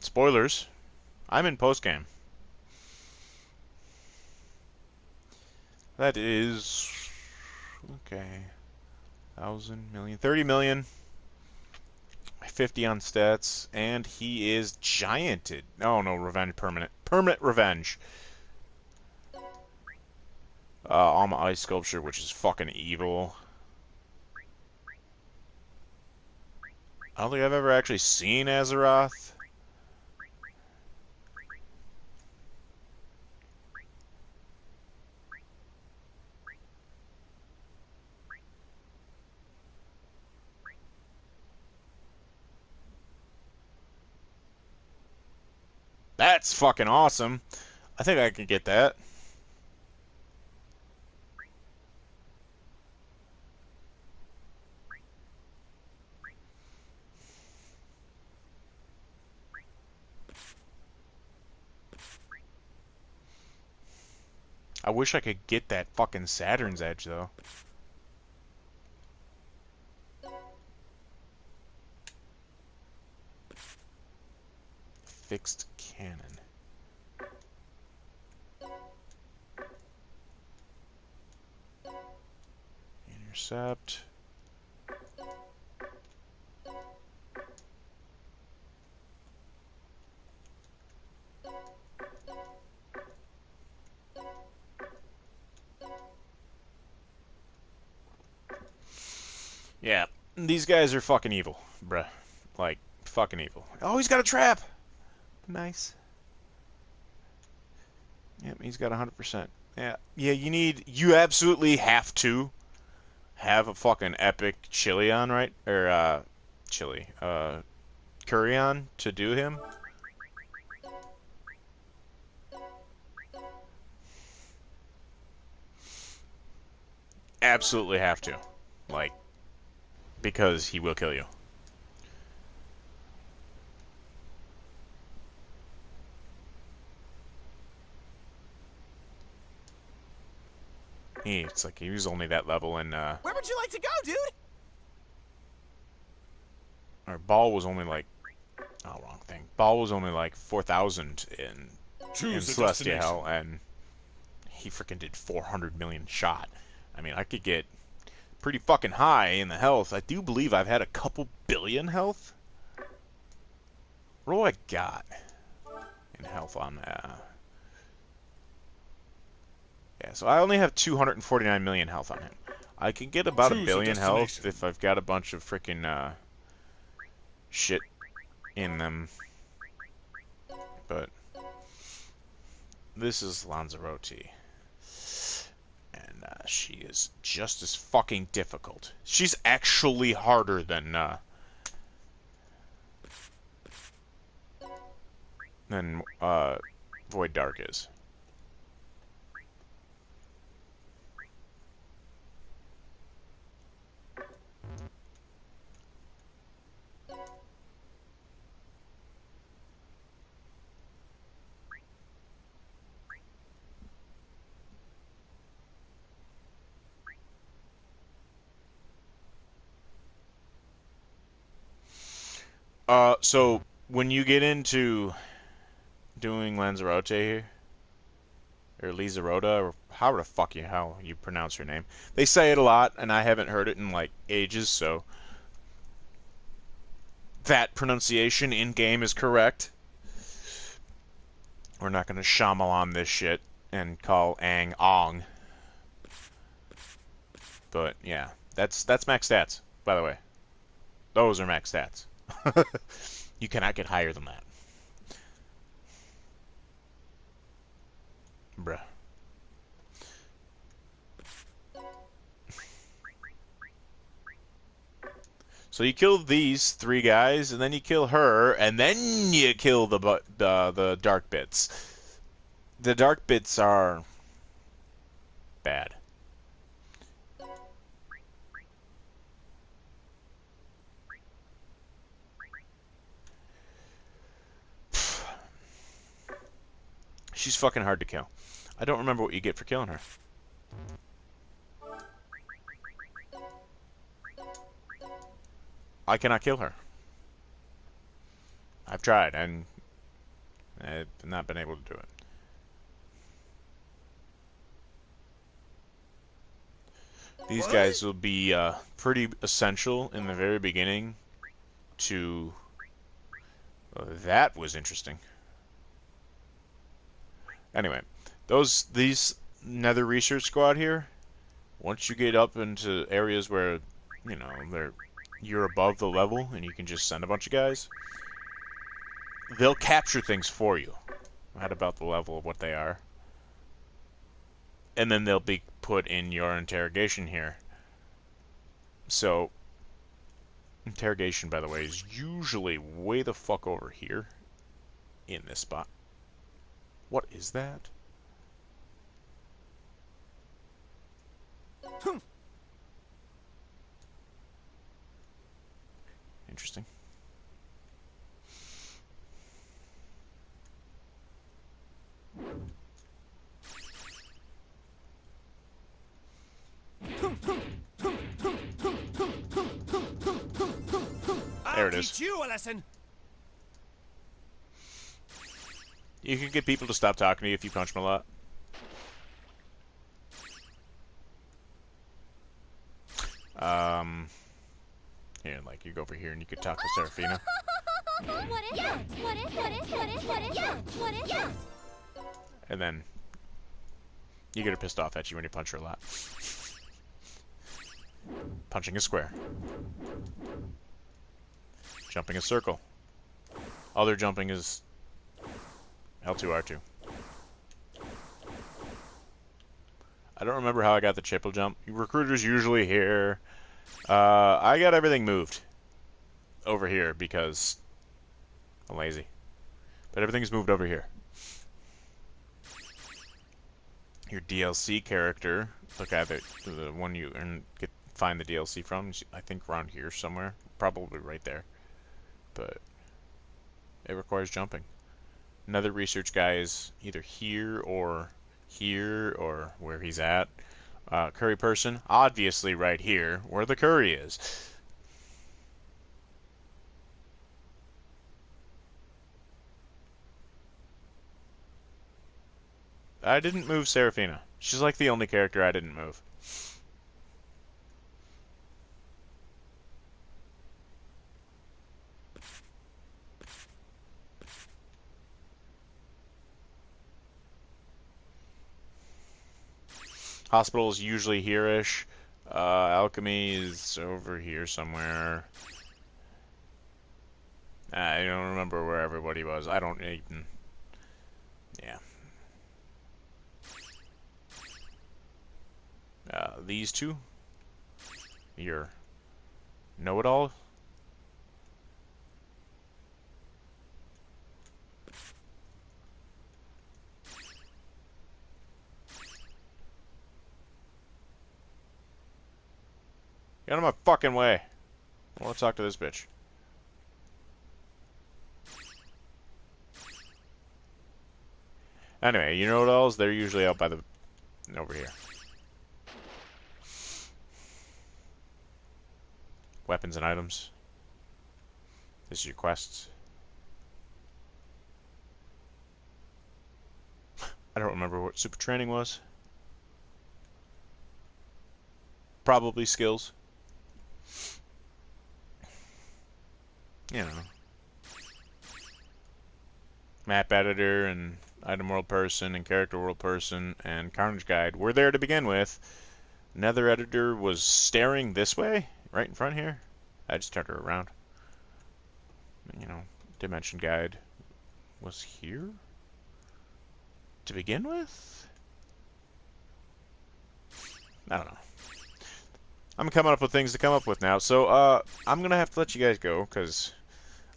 Spoilers. I'm in postgame. That is... Okay. 1,000, million, 30 million. 50 on stats. And he is gianted. Oh, no, revenge permanent. Permanent revenge. Alma Ice Sculpture, which is fucking evil. I don't think I've ever actually seen Azeroth. That's fucking awesome. I think I could get that. I wish I could get that fucking Saturn's Edge, though. Fixed cannon. Intercept. Yeah, these guys are fucking evil, bruh. Like, fucking evil. Oh, he's got a trap! Nice. Yep, he's got 100%. Yeah, you absolutely have to have a fucking epic chili on, right? Or, curry on to do him. Absolutely have to. Like, because he will kill you. It's like he was only that level in, Where would you like to go, dude? or Ball was only like, oh, wrong thing. Ball was only like 4,000 in Choose a Celestia destination. Hell, and he freaking did 400 million shot. I mean, I could get pretty fucking high in the health. I do believe I've had a couple billion health. What do I got in health on that? Yeah, so I only have 249 million health on him. I can get about a Choose a billion health destination. if I've got a bunch of freaking shit in them. But this is Lanzarote. And she is just as fucking difficult. She's actually harder than Void Dark is. So when you get into doing Lanzarote here, or Lizarota, or how you pronounce your name, they say it a lot, and I haven't heard it in like ages, so that pronunciation in game is correct. We're not gonna Shyamalan this shit and call Aang Ong. But yeah, that's max stats, by the way. Those are max stats. You cannot get higher than that. Bruh. So you kill these 3 guys, and then you kill her, and then you kill the dark bits. The dark bits are bad. She's fucking hard to kill. I don't remember what you get for killing her. I cannot kill her. I've tried, and I've not been able to do it. These guys will be pretty essential in the very beginning to... that was interesting. Anyway, these Nether Research Squad here, once you get up into areas where, you know, you're above the level and you can just send a bunch of guys, they'll capture things for you at about the level of what they are. And then they'll be put in your interrogation here. So, interrogation, by the way, is usually way the fuck over here in this spot. What is that? Interesting. There it is. Teach you a lesson. You can get people to stop talking to you if you punch them a lot. Here, like, you go over here and you could talk to Seraphina. What is it? What is it? And then you get her pissed off at you when you punch her a lot. Punching a square. Jumping a circle. Other jumping is L2, R2. I don't remember how I got the triple jump. Recruiter's usually here. I got everything moved over here because I'm lazy. But everything's moved over here. Your DLC character, the guy that the one you find the DLC from, I think around here somewhere, probably right there. But it requires jumping. Another research guy is either here or where he's at. Curry person, obviously right here, where the curry is. I didn't move Seraphina. She's like the only character I didn't move. Hospital is usually here-ish. Alchemy is over here somewhere. I don't remember where everybody was. I don't even... Yeah. These two? Your know-it-all? Get out of my fucking way. I want to talk to this bitch. Anyway, you know what else? They're usually out by the... over here. Weapons and items. This is your quests. I don't remember what super training was. Probably skills. You know. Map editor and item world person and character world person and carnage guide were there to begin with. Nether editor was staring this way, right in front here. I just turned her around. You know, dimension guide was here to begin with? I don't know. I'm coming up with things to come up with now, so I'm gonna have to let you guys go because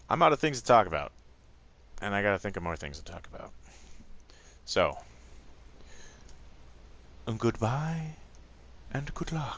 I'm out of things to talk about, and I gotta think of more things to talk about. So, goodbye and good luck.